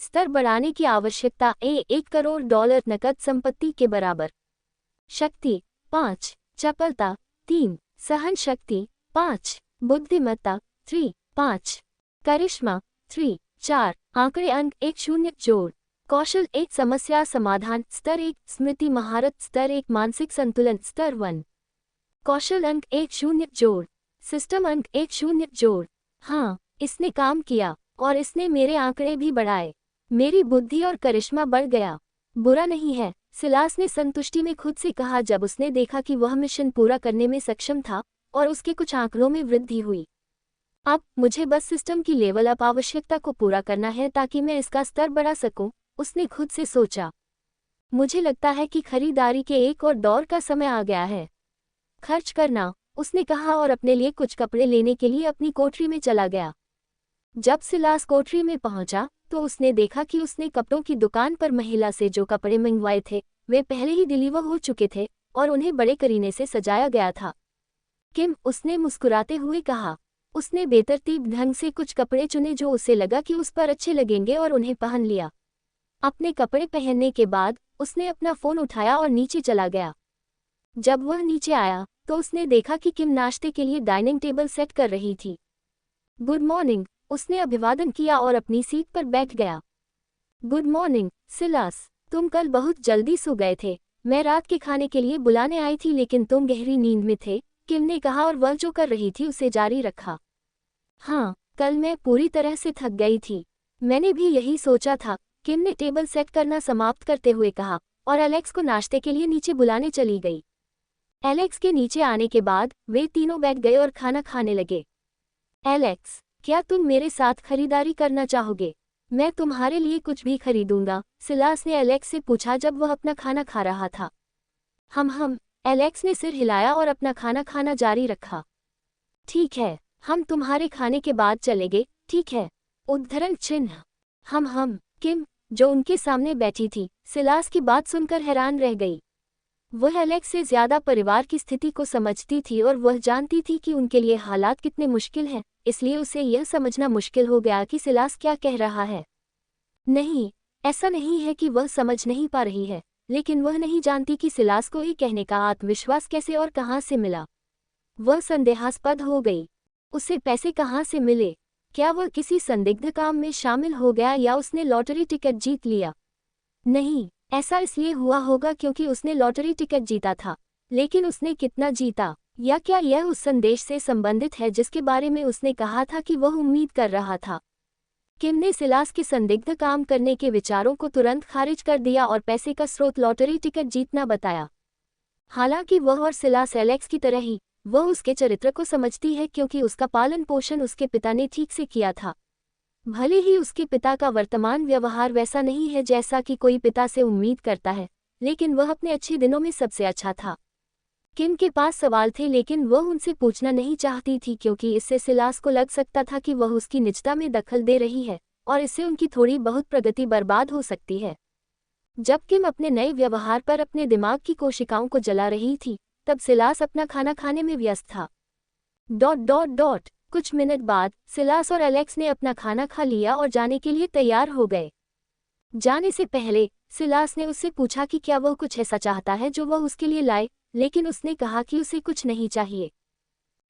स्तर बढ़ाने की आवश्यकता $1 करोड़ नकद संपत्ति के बराबर। शक्ति 5। चपलता 3। सहन शक्ति 5। बुद्धिमत्ता 3। 5। करिश्मा 3। 4। आंकड़े अंक 10 जोड़। कौशल 1 समस्या समाधान स्तर 1। स्मृति महारत स्तर 1। मानसिक संतुलन स्तर 1। कौशल अंक 10 जोड़। सिस्टम अंक 10 जोड़। हाँ, इसने काम किया और इसने मेरे आंकड़े भी बढ़ाए। मेरी बुद्धि और करिश्मा बढ़ गया। बुरा नहीं है, सिलास ने संतुष्टि में खुद से कहा जब उसने देखा कि वह मिशन पूरा करने में सक्षम था और उसके कुछ आंकड़ों में वृद्धि हुई। अब मुझे बस सिस्टम की लेवल अप आवश्यकता को पूरा करना है ताकि मैं इसका स्तर बढ़ा सकूं, उसने खुद से सोचा। मुझे लगता है कि खरीदारी के एक और दौर का समय आ गया है। खर्च करना, उसने कहा और अपने लिए कुछ कपड़े लेने के लिए अपनी कोठरी में चला गया। जब सिलास कोठरी में पहुंचा तो उसने देखा कि उसने कपड़ों की दुकान पर महिला से जो कपड़े मंगवाए थे वे पहले ही डिलीवर हो चुके थे और उन्हें बड़े करीने से सजाया गया था। किम, उसने मुस्कुराते हुए कहा। उसने बेतरतीब ढंग से कुछ कपड़े चुने जो उसे लगा कि उस पर अच्छे लगेंगे और उन्हें पहन लिया। अपने कपड़े पहनने के बाद उसने अपना फ़ोन उठाया और नीचे चला गया। जब वह नीचे आया तो उसने देखा कि किम नाश्ते के लिए डाइनिंग टेबल सेट कर रही थी। गुड मॉर्निंग, उसने अभिवादन किया और अपनी सीट पर बैठ गया। गुड मॉर्निंग, सिलास, तुम कल बहुत जल्दी सो गए थे, मैं रात के खाने के लिए बुलाने आई थी लेकिन तुम गहरी नींद में थे, किम ने कहा और वह जो कर रही थी उसे जारी रखा। हाँ, कल मैं पूरी तरह से थक गई थी। मैंने भी यही सोचा था, किम ने टेबल सेट करना समाप्त करते हुए कहा और एलेक्स को नाश्ते के लिए नीचे बुलाने चली गई। एलेक्स के नीचे आने के बाद वे तीनों बैठ गए और खाना खाने लगे। एलेक्स, क्या तुम मेरे साथ खरीदारी करना चाहोगे? मैं तुम्हारे लिए कुछ भी खरीदूंगा, सिलास ने एलेक्स से पूछा जब वह अपना खाना खा रहा था। हम एलेक्स ने सिर हिलाया और अपना खाना खाना जारी रखा। ठीक है, हम तुम्हारे खाने के बाद चलेंगे, ठीक है? उद्धरण चिन्ह। हम किम, जो उनके सामने बैठी थी, सिलास की बात सुनकर हैरान रह गई। वह एलेक्स से ज्यादा परिवार की स्थिति को समझती थी और वह जानती थी कि उनके लिए हालात कितने मुश्किल हैं, इसलिए उसे यह समझना मुश्किल हो गया कि सिलास क्या कह रहा है। नहीं, ऐसा नहीं है कि वह समझ नहीं पा रही है, लेकिन वह नहीं जानती कि सिलास को ये कहने का आत्मविश्वास कैसे और कहाँ से मिला। वह संदेहास्पद हो गई। उसे पैसे कहाँ से मिले? क्या वह किसी संदिग्ध काम में शामिल हो गया या उसने लॉटरी टिकट जीत लिया? नहीं, ऐसा इसलिए हुआ होगा क्योंकि उसने लॉटरी टिकट जीता था, लेकिन उसने कितना जीता? या क्या यह उस संदेश से संबंधित है जिसके बारे में उसने कहा था कि वह उम्मीद कर रहा था? किम ने सिलास के संदिग्ध काम करने के विचारों को तुरंत खारिज कर दिया और पैसे का स्रोत लॉटरी टिकट जीतना बताया। हालांकि वह और सिलास एलेक्स की तरह ही, वह उसके चरित्र को समझती है क्योंकि उसका पालन पोषण उसके पिता ने ठीक से किया था। भले ही उसके पिता का वर्तमान व्यवहार वैसा नहीं है जैसा कि कोई पिता से उम्मीद करता है, लेकिन वह अपने अच्छे दिनों में सबसे अच्छा था। किम के पास सवाल थे लेकिन वह उनसे पूछना नहीं चाहती थी क्योंकि इससे सिलास को लग सकता था कि वह उसकी निजता में दखल दे रही है और इससे उनकी थोड़ी बहुत प्रगति बर्बाद हो सकती है। जब किम अपने नए व्यवहार पर अपने दिमाग की कोशिकाओं को जला रही थी, तब सिलास अपना खाना खाने में व्यस्त था। ... कुछ मिनट बाद सिलास और एलेक्स ने अपना खाना खा लिया और जाने के लिए तैयार हो गए। जाने से पहले सिलास ने उससे पूछा कि क्या वह कुछ ऐसा चाहता है जो वह उसके लिए लाए, लेकिन उसने कहा कि उसे कुछ नहीं चाहिए।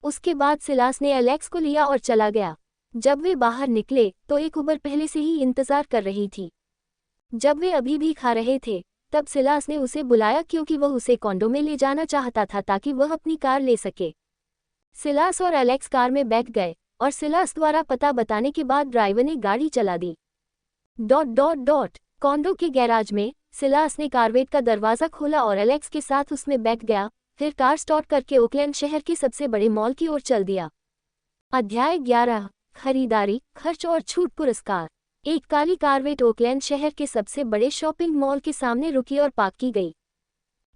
उसके बाद सिलास ने एलेक्स को लिया और चला गया। जब वे बाहर निकले तो एक उबर पहले से ही इंतजार कर रही थी। जब वे अभी भी खा रहे थे, तब सिलास ने उसे बुलाया क्योंकि वह उसे कॉन्डो में ले जाना चाहता था ताकि वह अपनी कार ले सके। सिलास और एलेक्स कार में बैठ गए और सिलास द्वारा पता बताने के बाद ड्राइवर ने गाड़ी चला दी। ... कॉन्डो के गैराज में सिलास ने कारवेट का दरवाज़ा खोला और एलेक्स के साथ उसमें बैठ गया, फिर कार स्टार्ट करके ओकलैंड शहर के सबसे बड़े मॉल की ओर चल दिया। अध्याय 11, खरीदारी, खर्च और छूट पुरस्कार। एक काली कारवेट ओकलैंड शहर के सबसे बड़े शॉपिंग मॉल के सामने रुकी और पार्क की गई।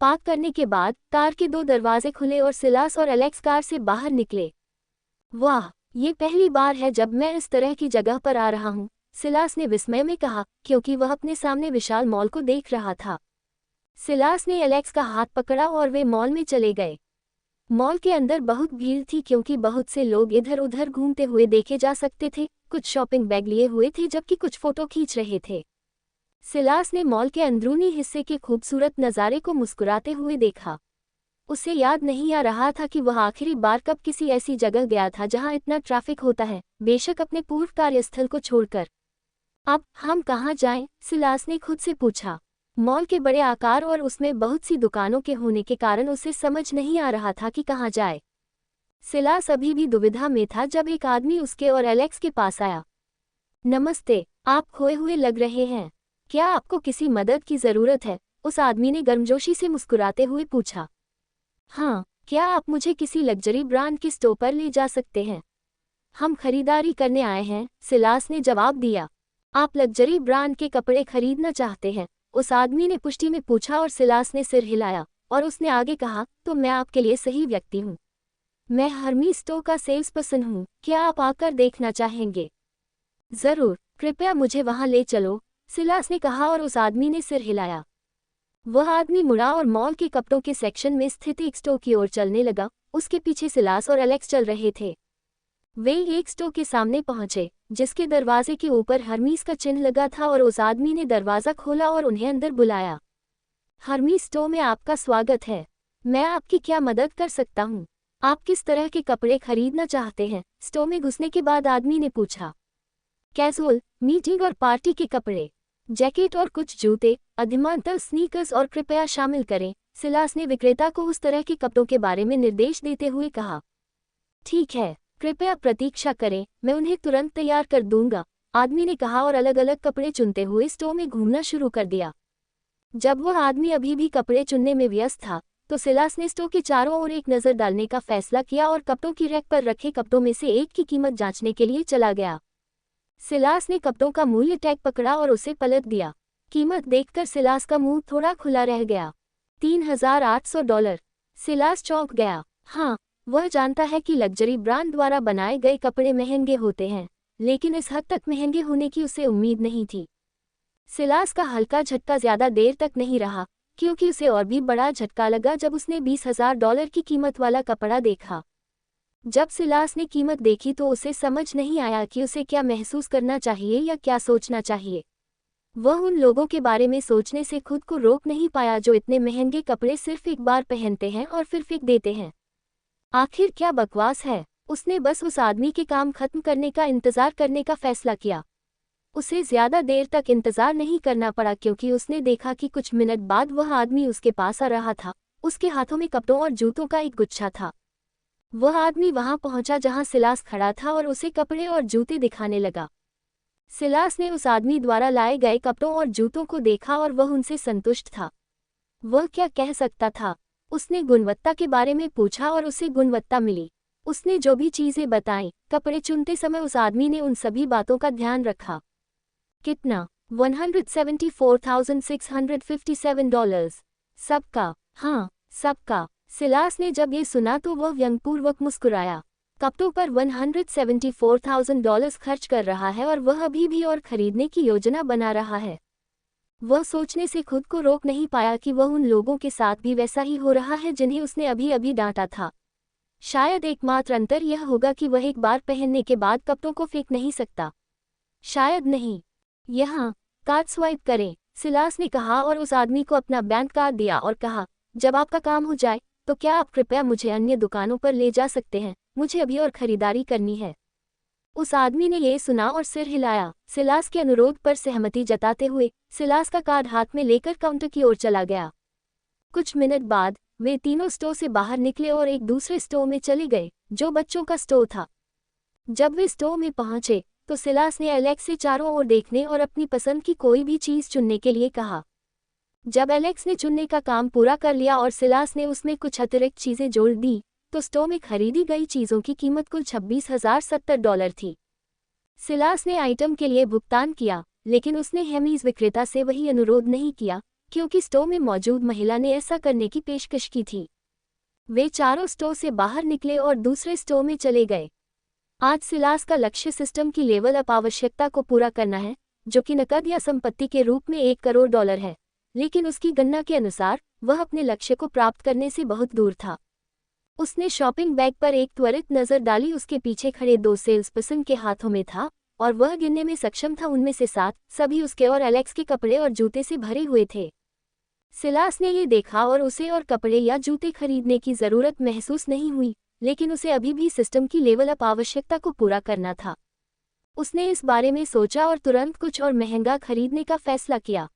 पार्क करने के बाद कार के 2 दरवाजे खुले और सिलास और एलेक्स कार से बाहर निकले। वाह, ये पहली बार है जब मैं इस तरह की जगह पर आ रहा हूँ, सिलास ने विस्मय में कहा क्योंकि वह अपने सामने विशाल मॉल को देख रहा था। सिलास ने एलेक्स का हाथ पकड़ा और वे मॉल में चले गए। मॉल के अंदर बहुत भीड़ थी क्योंकि बहुत से लोग इधर उधर घूमते हुए देखे जा सकते थे, कुछ शॉपिंग बैग लिए हुए थे जबकि कुछ फोटो खींच रहे थे। सिलास ने मॉल के अंदरूनी हिस्से के खूबसूरत नज़ारे को मुस्कुराते हुए देखा। उसे याद नहीं आ रहा था कि वह आखिरी बार कब किसी ऐसी जगह गया था जहां इतना ट्रैफिक होता है, बेशक अपने पूर्व कार्यस्थल को छोड़कर। अब हम कहाँ जाएं? सिलास ने खुद से पूछा। मॉल के बड़े आकार और उसमें बहुत सी दुकानों के होने के कारण उसे समझ नहीं आ रहा था कि कहाँ जाए। सिलास अभी भी दुविधा में था जब एक आदमी उसके और एलेक्स के पास आया। नमस्ते, आप खोए हुए लग रहे हैं। क्या आपको किसी मदद की ज़रूरत है? उस आदमी ने गर्मजोशी से मुस्कुराते हुए पूछा। हाँ, क्या आप मुझे किसी लग्जरी ब्रांड की स्टोर पर ले जा सकते हैं? हम खरीदारी करने आए हैं, सिलास ने जवाब दिया। आप लग्जरी ब्रांड के कपड़े खरीदना चाहते हैं? उस आदमी ने पुष्टि में पूछा और सिलास ने सिर हिलाया और उसने आगे कहा, तो मैं आपके लिए सही व्यक्ति हूँ। मैं हर्मी स्टोर का सेल्स पर्सन हूँ, क्या आप आकर देखना चाहेंगे? ज़रूर, कृपया मुझे वहाँ ले चलो, सिलास ने कहा और उस आदमी ने सिर हिलाया। वह आदमी मुड़ा और मॉल के कपड़ों के सेक्शन में स्थित एक स्टोर की ओर चलने लगा। उसके पीछे सिलास और एलेक्स चल रहे थे। वे एक स्टोर के सामने पहुंचे जिसके दरवाजे के ऊपर हर्मीस का चिन्ह लगा था और उस आदमी ने दरवाज़ा खोला और उन्हें अंदर बुलाया। हर्मीस स्टोर में आपका स्वागत है। मैं आपकी क्या मदद कर सकता हूँ? आप किस तरह के कपड़े खरीदना चाहते हैं? स्टोर में घुसने के बाद आदमी ने पूछा। कैजुअल, मीटिंग और पार्टी के कपड़े, जैकेट और कुछ जूते, अधिमानतः स्नीकर्स और कृपया शामिल करें। सिलास ने विक्रेता को उस तरह के कपड़ों के बारे में निर्देश देते हुए कहा। ठीक है, कृपया प्रतीक्षा करें, मैं उन्हें तुरंत तैयार कर दूंगा, आदमी ने कहा और अलग अलग कपड़े चुनते हुए स्टोर में घूमना शुरू कर दिया। जब वह आदमी अभी भी कपड़े चुनने में व्यस्त था तो सिलास ने स्टोर के चारों ओर एक नज़र डालने का फैसला किया और कपड़ों की रैक पर रखे कपड़ों में से एक की कीमत जांचने के लिए चला गया। सिलास ने कपड़ों का मूल्य टैग पकड़ा और उसे पलट दिया। कीमत देखकर सिलास का मुंह थोड़ा खुला रह गया। $3,800। सिलास चौंक गया। हाँ, वह जानता है कि लग्जरी ब्रांड द्वारा बनाए गए कपड़े महंगे होते हैं, लेकिन इस हद तक महंगे होने की उसे उम्मीद नहीं थी। सिलास का हल्का झटका ज्यादा देर तक नहीं रहा, क्योंकि उसे और भी बड़ा झटका लगा जब उसने $20,000 की कीमत वाला कपड़ा देखा। जब सिलास ने कीमत देखी तो उसे समझ नहीं आया कि उसे क्या महसूस करना चाहिए या क्या सोचना चाहिए। वह उन लोगों के बारे में सोचने से खुद को रोक नहीं पाया जो इतने महंगे कपड़े सिर्फ एक बार पहनते हैं और फिर फेंक देते हैं। आखिर क्या बकवास है। उसने बस उस आदमी के काम खत्म करने का इंतजार करने का फैसला किया। उसे ज्यादा देर तक इंतजार नहीं करना पड़ा क्योंकि उसने देखा कि कुछ मिनट बाद वह आदमी उसके पास आ रहा था। उसके हाथों में कपड़ों और जूतों का एक गुच्छा था। वह आदमी वहां पहुंचा जहां सिलास खड़ा था और उसे कपड़े और जूते दिखाने लगा। सिलास ने उस आदमी द्वारा लाए गए कपड़ों और जूतों को देखा और वह उनसे संतुष्ट था। वह क्या कह सकता था। उसने गुणवत्ता के बारे में पूछा और उसे गुणवत्ता मिली। उसने जो भी चीजें बताईं, कपड़े चुनते समय उस आदमी ने उन सभी बातों का ध्यान रखा। कितना? $174,657। सबका? हाँ, सबका। सिलास ने जब ये सुना तो वह व्यंग्यपूर्वक मुस्कुराया। कपड़ों पर $174,000 खर्च कर रहा है और वह अभी भी और खरीदने की योजना बना रहा है। वह सोचने से खुद को रोक नहीं पाया कि वह उन लोगों के साथ भी वैसा ही हो रहा है जिन्हें उसने अभी अभी डांटा था। शायद एकमात्र अंतर यह होगा कि वह एक बार पहनने के बाद कपड़ों को फेंक नहीं सकता। शायद नहीं। यहाँ कार्ड स्वाइप करें, सिलास ने कहा और उस आदमी को अपना बैंक कार्ड दिया और कहा, जब आपका काम हो जाए तो क्या आप कृपया मुझे अन्य दुकानों पर ले जा सकते हैं, मुझे अभी और खरीदारी करनी है। उस आदमी ने यह सुना और सिर हिलाया। सिलास के अनुरोध पर सहमति जताते हुए सिलास का कार्ड हाथ में लेकर काउंटर की ओर चला गया। कुछ मिनट बाद वे तीनों स्टोर से बाहर निकले और एक दूसरे स्टोर में चले गए जो बच्चों का स्टोर था। जब वे स्टोर में पहुंचे तो सिलास ने एलेक्स से चारों ओर देखने और अपनी पसंद की कोई भी चीज चुनने के लिए कहा। जब एलेक्स ने चुनने का काम पूरा कर लिया और सिलास ने उसमें कुछ अतिरिक्त चीजें जोड़ दी तो स्टोर में खरीदी गई चीजों की कीमत कुल $26,070 थी। सिलास ने आइटम के लिए भुगतान किया, लेकिन उसने हेमीज विक्रेता से वही अनुरोध नहीं किया क्योंकि स्टोर में मौजूद महिला ने ऐसा करने की पेशकश की थी। वे चारों स्टोर से बाहर निकले और दूसरे स्टोर में चले गए। आज सिलास का लक्ष्य सिस्टम की लेवल अप आवश्यकता को पूरा करना है, जो कि नकद या संपत्ति के रूप में $1 करोड़ है, लेकिन उसकी गणना के अनुसार वह अपने लक्ष्य को प्राप्त करने से बहुत दूर था। उसने शॉपिंग बैग पर एक त्वरित नज़र डाली। उसके पीछे खड़े 2 सेल्सपर्सन के हाथों में था और वह गिनने में सक्षम था। उनमें से 7 सभी उसके और एलेक्स के कपड़े और जूते से भरे हुए थे। सिलास ने ये देखा और उसे और कपड़े या जूते खरीदने की ज़रूरत महसूस नहीं हुई, लेकिन उसे अभी भी सिस्टम की लेवल अप आवश्यकता को पूरा करना था। उसने इस बारे में सोचा और तुरंत कुछ और महंगा खरीदने का फैसला किया।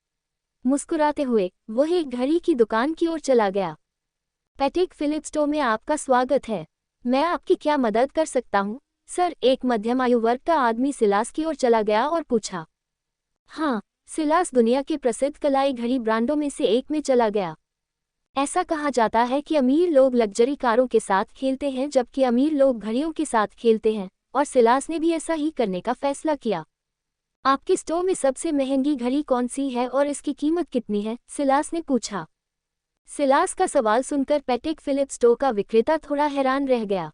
मुस्कुराते हुए वह एक घड़ी की दुकान की ओर चला गया। पैटेक फिलिप्स स्टोर में आपका स्वागत है। मैं आपकी क्या मदद कर सकता हूँ, सर? एक मध्यम आयु वर्ग का आदमी सिलास की ओर चला गया और पूछा। हाँ, सिलास दुनिया के प्रसिद्ध कलाई घड़ी ब्रांडों में से एक में चला गया। ऐसा कहा जाता है कि अमीर लोग लग्जरी कारों के साथ खेलते हैं जबकि अमीर लोग घड़ियों के साथ खेलते हैं, और सिलास ने भी ऐसा ही करने का फैसला किया। आपके स्टोर में सबसे महंगी घड़ी कौन सी है और इसकी कीमत कितनी है? सिलास ने पूछा। सिलास का सवाल सुनकर पैटेक फिलिप्स स्टोर का विक्रेता थोड़ा हैरान रह गया।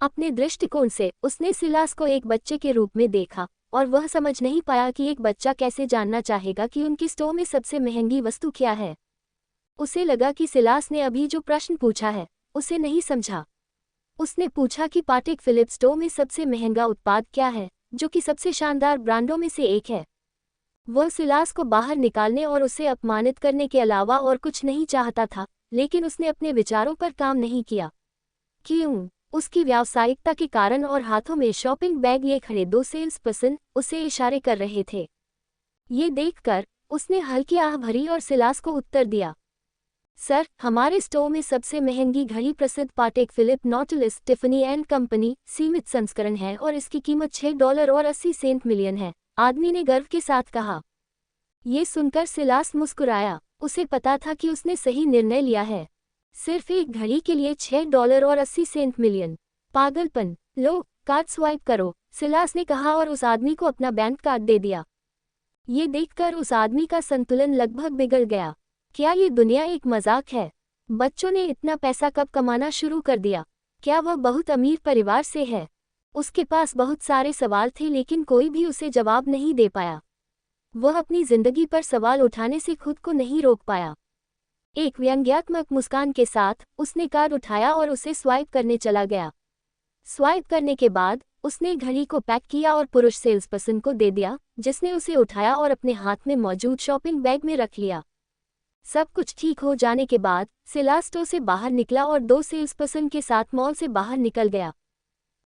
अपने दृष्टिकोण से उसने सिलास को एक बच्चे के रूप में देखा और वह समझ नहीं पाया कि एक बच्चा कैसे जानना चाहेगा कि उनकी स्टोर में सबसे महंगी वस्तु क्या है। उसे लगा कि सिलास ने अभी जो प्रश्न पूछा है उसे नहीं समझा। उसने पूछा कि पैटेक फिलिप्स स्टोर में सबसे महंगा उत्पाद क्या है, जो कि सबसे शानदार ब्रांडों में से एक है। वह सिलास को बाहर निकालने और उसे अपमानित करने के अलावा और कुछ नहीं चाहता था, लेकिन उसने अपने विचारों पर काम नहीं किया। क्यों? उसकी व्यावसायिकता के कारण और हाथों में शॉपिंग बैग लिए खड़े 2 सेल्सपर्सन उसे इशारे कर रहे थे। ये देखकर उसने हल्की आह भरी और सिलास को उत्तर दिया, सर, हमारे स्टोर में सबसे महंगी घड़ी प्रसिद्ध Patek Philippe Nautilus Tiffany and company सीमित संस्करण है और इसकी कीमत $6 और 80 मिलियन है, आदमी ने गर्व के साथ कहा। ये सुनकर सिलास मुस्कुराया। उसे पता था कि उसने सही निर्णय लिया है। सिर्फ एक घड़ी के लिए $6 और 80 मिलियन, पागलपन। लो, कार्ड स्वाइप करो, सिलास ने कहा और उस आदमी को अपना बैंक कार्ड दे दिया। ये देखकर उस आदमी का संतुलन लगभग बिगड़ गया। क्या ये दुनिया एक मजाक है? बच्चों ने इतना पैसा कब कमाना शुरू कर दिया? क्या वह बहुत अमीर परिवार से है? उसके पास बहुत सारे सवाल थे लेकिन कोई भी उसे जवाब नहीं दे पाया। वह अपनी जिंदगी पर सवाल उठाने से खुद को नहीं रोक पाया। एक व्यंग्यात्मक मुस्कान के साथ उसने कार्ड उठाया और उसे स्वाइप करने चला गया। स्वाइप करने के बाद उसने घड़ी को पैक किया और पुरुष सेल्स पर्सन को दे दिया, जिसने उसे उठाया और अपने हाथ में मौजूद शॉपिंग बैग में रख लिया। सब कुछ ठीक हो जाने के बाद सिलास स्टोर से बाहर निकला और 2 सेल्स पर्सन के साथ मॉल से बाहर निकल गया।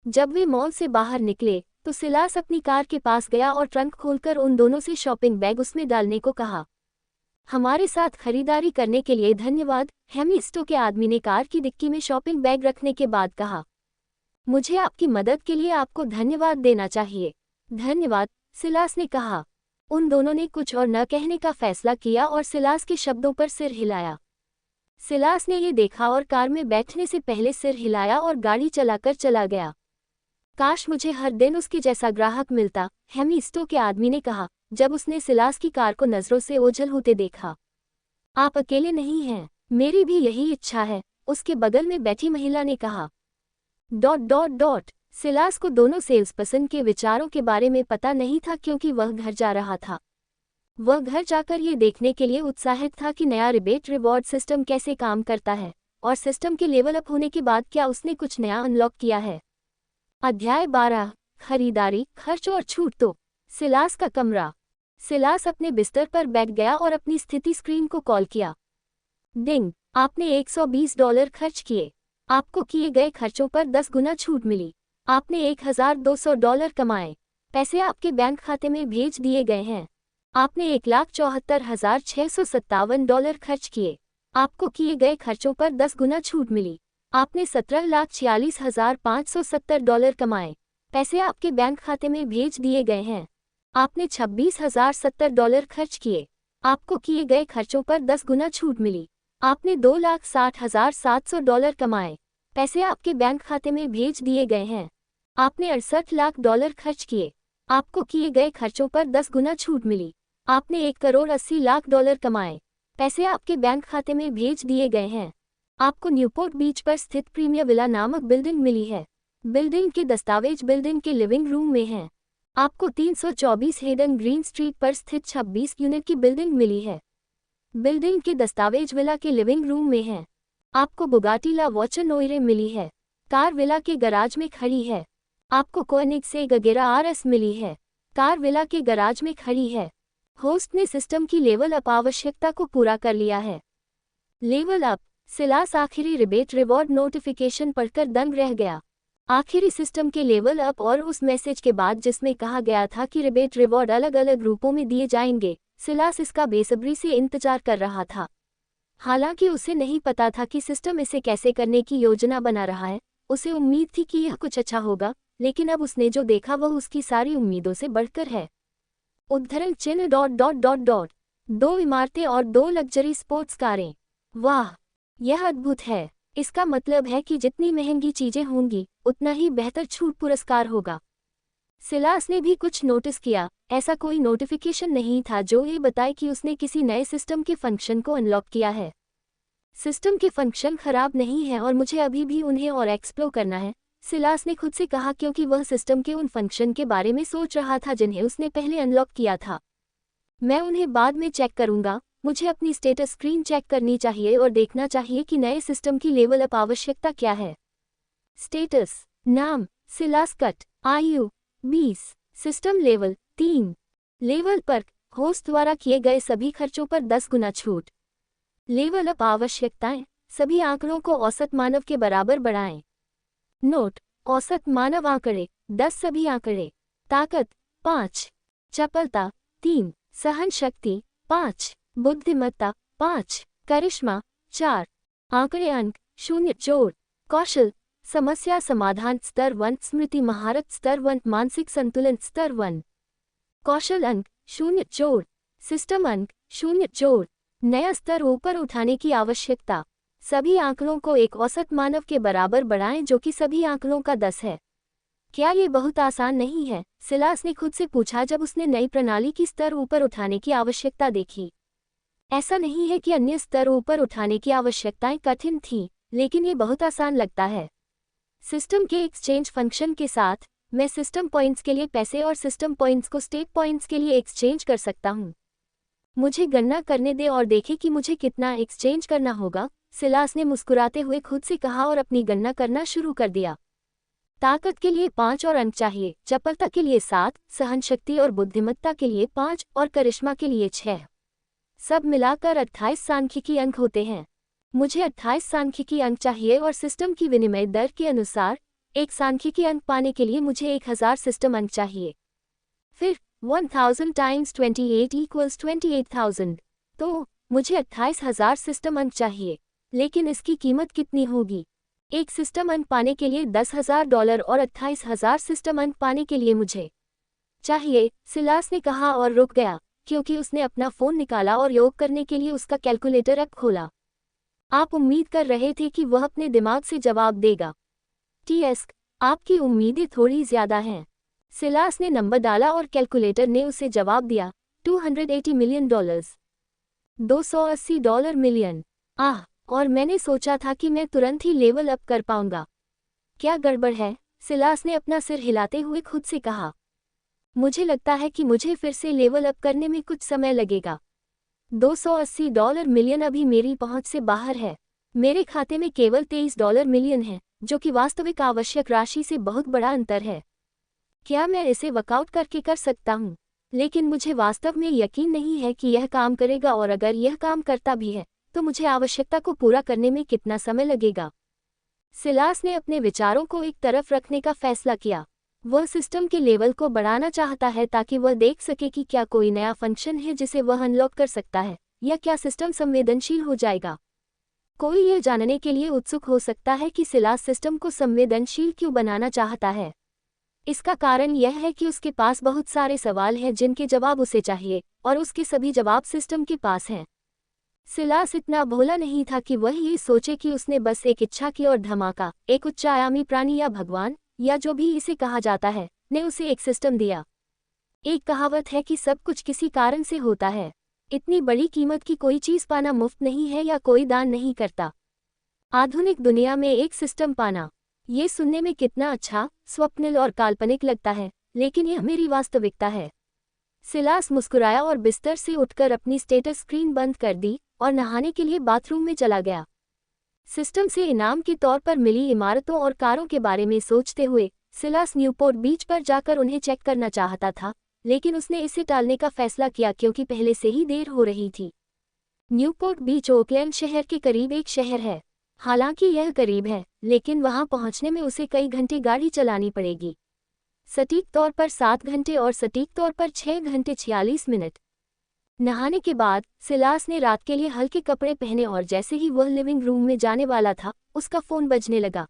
जब वे मॉल से बाहर निकले तो सिलास अपनी कार के पास गया और ट्रंक खोलकर उन दोनों से शॉपिंग बैग उसमें डालने को कहा। हमारे साथ खरीदारी करने के लिए धन्यवाद, हेमी स्टोर के आदमी ने कार की डिक्की में शॉपिंग बैग रखने के बाद कहा। मुझे आपकी मदद के लिए आपको धन्यवाद देना चाहिए। धन्यवाद, सिलास ने कहा। उन दोनों ने कुछ और न कहने का फैसला किया और सिलास के शब्दों पर सिर हिलाया। सिलास ने ये देखा और कार में बैठने से पहले सिर हिलाया और गाड़ी चलाकर चला गया। काश मुझे हर दिन उसके जैसा ग्राहक मिलता, हेमी स्टोर के आदमी ने कहा जब उसने सिलास की कार को नजरों से ओझल होते देखा। आप अकेले नहीं हैं, मेरी भी यही इच्छा है, उसके बगल में बैठी महिला ने कहा। ... सिलास को दोनों सेल्स पर्सन के विचारों के बारे में पता नहीं था क्योंकि वह घर जा रहा था। वह घर जाकर ये देखने के लिए उत्साहित था कि नया रिबेट रिवॉर्ड सिस्टम कैसे काम करता है और सिस्टम के लेवल अप होने के बाद क्या उसने कुछ नया अनलॉक किया है। अध्याय 12, खरीदारी, खर्च और छूट। तो सिलास का कमरा। सिलास अपने बिस्तर पर बैठ गया और अपनी स्थिति स्क्रीन को कॉल किया। डिंग, आपने $120 खर्च किए। आपको किए गए खर्चों पर 10 गुना छूट मिली। आपने $1,200 कमाए। पैसे आपके बैंक खाते में भेज दिए गए हैं। आपने $1,74,657 खर्च किए। आपको किए गए खर्चों पर 10 गुना छूट मिली। आपने $17,46,570 कमाए। पैसे आपके बैंक खाते में भेज दिए गए हैं। आपने $26,070 खर्च किए। आपको किए गए खर्चों पर 10 गुना छूट मिली। आपने $2,60,700 कमाए। पैसे आपके बैंक खाते में भेज दिए गए हैं। आपने $68 लाख खर्च किए। आपको किए गए खर्चों पर 10 गुना छूट मिली। आपने $1,80,00,000 कमाए। पैसे आपके बैंक खाते में भेज दिए गए हैं। आपको न्यूपोर्ट बीच पर स्थित प्रीमियर विला नामक बिल्डिंग मिली है। बिल्डिंग के दस्तावेज बिल्डिंग के लिविंग रूम में हैं। आपको 324 हेडन ग्रीन स्ट्रीट पर स्थित 26 यूनिट की बिल्डिंग मिली है। बिल्डिंग के दस्तावेज विला के लिविंग रूम में हैं। आपको बुगाटी ला वॉचनोइरे मिली है। कार विला के गराज में खड़ी है। आपको कोएनिग्सेग अगेरा आरएस मिली है। कार विला के गराज में खड़ी है। होस्ट ने सिस्टम की लेवल अप आवश्यकता को पूरा कर लिया है। Level up. सिलास आखिरी रिबेट रिवॉर्ड नोटिफिकेशन पढ़कर दंग रह गया। आखिरी सिस्टम के लेवल अप और उस मैसेज के बाद जिसमें कहा गया था कि रिबेट रिवॉर्ड अलग अलग रूपों में दिए जाएंगे, सिलास इसका बेसब्री से इंतजार कर रहा था। हालांकि उसे नहीं पता था कि सिस्टम इसे कैसे करने की योजना बना रहा है। उसे उम्मीद थी कि यह कुछ अच्छा होगा, लेकिन अब उसने जो देखा वह उसकी सारी उम्मीदों से बढ़कर है। उद्धरण चिन्ह ... 2 इमारतें और 2 लग्जरी स्पोर्ट्स कारें। वाह, यह अद्भुत है। इसका मतलब है कि जितनी महंगी चीजें होंगी उतना ही बेहतर छूट पुरस्कार होगा। सिलास ने भी कुछ नोटिस किया। ऐसा कोई नोटिफिकेशन नहीं था जो ये बताए कि उसने किसी नए सिस्टम के फंक्शन को अनलॉक किया है। सिस्टम के फंक्शन खराब नहीं है और मुझे अभी भी उन्हें और एक्सप्लोर करना है, सिलास ने खुद से कहा, क्योंकि वह सिस्टम के उन फंक्शन के बारे में सोच रहा था जिन्हें उसने पहले अनलॉक किया था। मैं उन्हें बाद में चेक करूंगा। मुझे अपनी स्टेटस स्क्रीन चेक करनी चाहिए और देखना चाहिए कि नए सिस्टम की लेवल अप आवश्यकता क्या है। स्टेटस। नाम सिलास कट। आयु 20। System level 3। लेवल पर होस्ट द्वारा किए गए सभी खर्चों पर 10 गुना छूट। लेवल अप आवश्यकताएं। सभी आंकड़ों को औसत मानव के बराबर बढ़ाएं। नोट: औसत मानव आंकड़े 10 सभी आंकड़े। ताकत 5। चपलता 3। सहन शक्ति 5, बुद्धिमत्ता 5, करिश्मा 4, आंकड़े अंक 0 जोड़, कौशल समस्या समाधान स्तर 1, स्मृति महारत स्तर 1, मानसिक संतुलन स्तर 1, कौशल अंक 0 जोड़, सिस्टम अंक 0 जोड़, नया स्तर ऊपर उठाने की आवश्यकता। सभी आंकड़ों को एक औसत मानव के बराबर बढ़ाएं जो कि सभी आंकड़ों का 10 है। क्या ये बहुत आसान नहीं है? सिलास ने खुद से पूछा जब उसने नई प्रणाली की स्तर ऊपर उठाने की आवश्यकता देखी। ऐसा नहीं है कि अन्य स्तर ऊपर उठाने की आवश्यकताएं कठिन थीं, लेकिन ये बहुत आसान लगता है। सिस्टम के एक्सचेंज फंक्शन के साथ मैं सिस्टम पॉइंट्स के लिए पैसे और सिस्टम पॉइंट्स को स्टेट पॉइंट्स के लिए एक्सचेंज कर सकता हूँ। मुझे गणना करने दे और देखें कि मुझे कितना एक्सचेंज करना होगा, सिलास ने मुस्कुराते हुए खुद से कहा और अपनी गणना करना शुरू कर दिया। ताकत के लिए 5 और अंक चाहिए, चपलता के लिए 7, सहनशक्ति और बुद्धिमत्ता के लिए 5 और करिश्मा के लिए 6। सब मिलाकर 28 सांख्यिकी अंक होते हैं। मुझे 28 सांख्यिकी अंक चाहिए और सिस्टम की विनिमय दर के अनुसार एक सांख्यिकी अंक पाने के लिए मुझे 1000 सिस्टम अंक चाहिए। फिर 1000 टाइम्स 28 इक्वल्स 28,000। तो मुझे 28,000 सिस्टम अंक चाहिए, लेकिन इसकी कीमत कितनी होगी? एक सिस्टम अंक पाने के लिए $10,000 और 28,000 सिस्टम अंक पाने के लिए मुझे चाहिए, सिलास ने कहा और रुक गया, क्योंकि उसने अपना फ़ोन निकाला और योग करने के लिए उसका कैलकुलेटर ऐप खोला। आप उम्मीद कर रहे थे कि वह अपने दिमाग से जवाब देगा। टीएस्क, आपकी उम्मीदें थोड़ी ज़्यादा हैं। सिलास ने नंबर डाला और कैलकुलेटर ने उसे जवाब दिया, $280 मिलियन। $280 मिलियन। आह, और मैंने सोचा था कि मैं तुरंत ही लेवल अप कर पाऊंगा। क्या गड़बड़ है? सिलास ने अपना सिर हिलाते हुए खुद से कहा। मुझे लगता है कि मुझे फिर से लेवल अप करने में कुछ समय लगेगा। $280 मिलियन अभी मेरी पहुंच से बाहर है। मेरे खाते में केवल $23 मिलियन है, जो कि वास्तविक आवश्यक राशि से बहुत बड़ा अंतर है। क्या मैं इसे वर्कआउट करके कर सकता हूँ? लेकिन मुझे वास्तव में यकीन नहीं है कि यह काम करेगा, और अगर यह काम करता भी है तो मुझे आवश्यकता को पूरा करने में कितना समय लगेगा? सिलास ने अपने विचारों को एक तरफ रखने का फैसला किया। वह सिस्टम के लेवल को बढ़ाना चाहता है ताकि वह देख सके कि क्या कोई नया फंक्शन है जिसे वह अनलॉक कर सकता है, या क्या सिस्टम संवेदनशील हो जाएगा। कोई यह जानने के लिए उत्सुक हो सकता है कि सिलास सिस्टम को संवेदनशील क्यों बनाना चाहता है। इसका कारण यह है कि उसके पास बहुत सारे सवाल हैं जिनके जवाब उसे चाहिए, और उसके सभी जवाब सिस्टम के पास हैं। सिलास इतना भोला नहीं था कि वह ये सोचे कि उसने बस एक इच्छा की और धमाका, एक उच्च आयामी प्राणी या भगवान, या जो भी इसे कहा जाता है, ने उसे एक सिस्टम दिया। एक कहावत है कि सब कुछ किसी कारण से होता है। इतनी बड़ी कीमत की कोई चीज़ पाना मुफ्त नहीं है या कोई दान नहीं करता। आधुनिक दुनिया में एक सिस्टम पाना, ये सुनने में कितना अच्छा, स्वप्निल और काल्पनिक लगता है, लेकिन यह मेरी वास्तविकता है। सिलास मुस्कुराया और बिस्तर से उठकर अपनी स्टेटस स्क्रीन बंद कर दी और नहाने के लिए बाथरूम में चला गया। सिस्टम से इनाम के तौर पर मिली इमारतों और कारों के बारे में सोचते हुए सिलास न्यूपोर्ट बीच पर जाकर उन्हें चेक करना चाहता था, लेकिन उसने इसे टालने का फैसला किया क्योंकि पहले से ही देर हो रही थी। न्यूपोर्ट बीच ओकलैंड शहर के करीब एक शहर है। हालांकि यह करीब है, लेकिन वहां पहुंचने में उसे कई घंटे गाड़ी चलानी पड़ेगी। सटीक तौर पर 7 घंटे और सटीक तौर पर 6 घंटे 46 मिनट। नहाने के बाद सिलास ने रात के लिए हल्के कपड़े पहने और जैसे ही वह लिविंग रूम में जाने वाला था, उसका फ़ोन बजने लगा।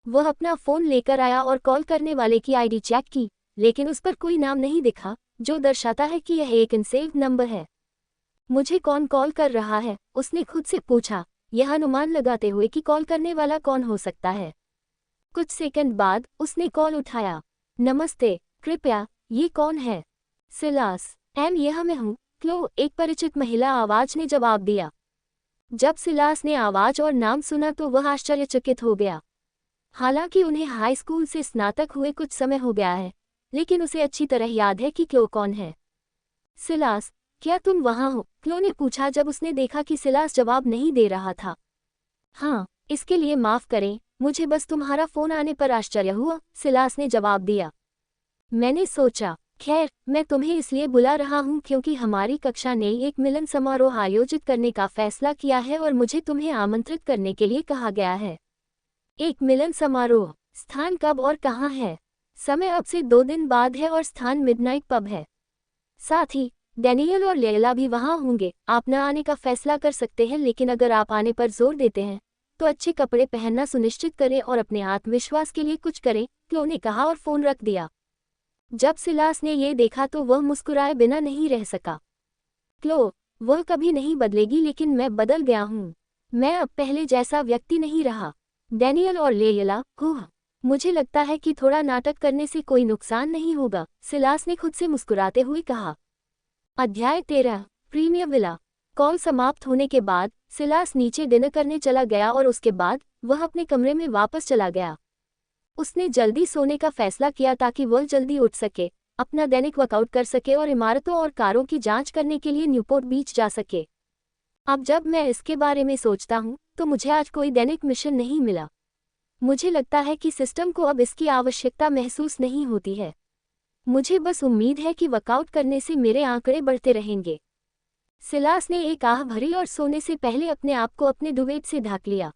वह अपना फ़ोन लेकर आया और कॉल करने वाले की आईडी चेक की, लेकिन उस पर कोई नाम नहीं दिखा, जो दर्शाता है कि यह एक अनसेव्ड नंबर है। मुझे कौन कॉल कर रहा है? उसने खुद से पूछा, यह अनुमान लगाते हुए कि कॉल करने वाला कौन हो सकता है। कुछ सेकंड बाद उसने कॉल उठाया। नमस्ते, कृपया, ये कौन है? सिलास, यह मैं हूँ, क्लो, एक परिचित महिला आवाज ने जवाब दिया। जब सिलास ने आवाज और नाम सुना तो वह आश्चर्यचकित हो गया। हालांकि उन्हें हाई स्कूल से स्नातक हुए कुछ समय हो गया है, लेकिन उसे अच्छी तरह याद है कि क्लो कौन है। सिलास, क्या तुम वहाँ हो? क्लो ने पूछा जब उसने देखा कि सिलास जवाब नहीं दे रहा था। हाँ, इसके लिए माफ़ करें, मुझे बस तुम्हारा फ़ोन आने पर आश्चर्य हुआ, सिलास ने जवाब दिया। मैंने सोचा, खैर, मैं तुम्हें इसलिए बुला रहा हूँ क्योंकि हमारी कक्षा ने एक मिलन समारोह आयोजित करने का फैसला किया है और मुझे तुम्हें आमंत्रित करने के लिए कहा गया है। एक मिलन समारोह, स्थान कब और कहाँ है? समय अब से 2 दिन बाद है और स्थान मिडनाइट पब है। साथ ही डैनियल और लैला भी वहां होंगे। आप न आने का फैसला कर सकते हैं, लेकिन अगर आप आने पर जोर देते हैं तो अच्छे कपड़े पहनना सुनिश्चित करें और अपने आत्मविश्वास के लिए कुछ करें, क्लो ने कहा और फोन रख दिया। जब सिलास ने ये देखा तो वह मुस्कुराए बिना नहीं रह सका। क्लो, वह कभी नहीं बदलेगी, लेकिन मैं बदल गया हूँ। मैं अब पहले जैसा व्यक्ति नहीं रहा। डैनियल और लेयला, मुझे लगता है कि थोड़ा नाटक करने से कोई नुकसान नहीं होगा, सिलास ने खुद से मुस्कुराते हुए कहा। अध्याय 13, प्रीमियर विला। कॉल समाप्त होने के बाद सिलास नीचे डिनर करने चला गया और उसके बाद वह अपने कमरे में वापस चला गया। उसने जल्दी सोने का फैसला किया ताकि वह जल्दी उठ सके, अपना दैनिक वर्कआउट कर सके और इमारतों और कारों की जांच करने के लिए न्यूपोर्ट बीच जा सके। अब जब मैं इसके बारे में सोचता हूँ तो मुझे आज कोई दैनिक मिशन नहीं मिला। मुझे लगता है कि सिस्टम को अब इसकी आवश्यकता महसूस नहीं होती है। मुझे बस उम्मीद है कि वर्कआउट करने से मेरे आंकड़े बढ़ते रहेंगे। सिलास ने एक आह भरी और सोने से पहले अपने आप को अपने दुवेट से ढक लिया।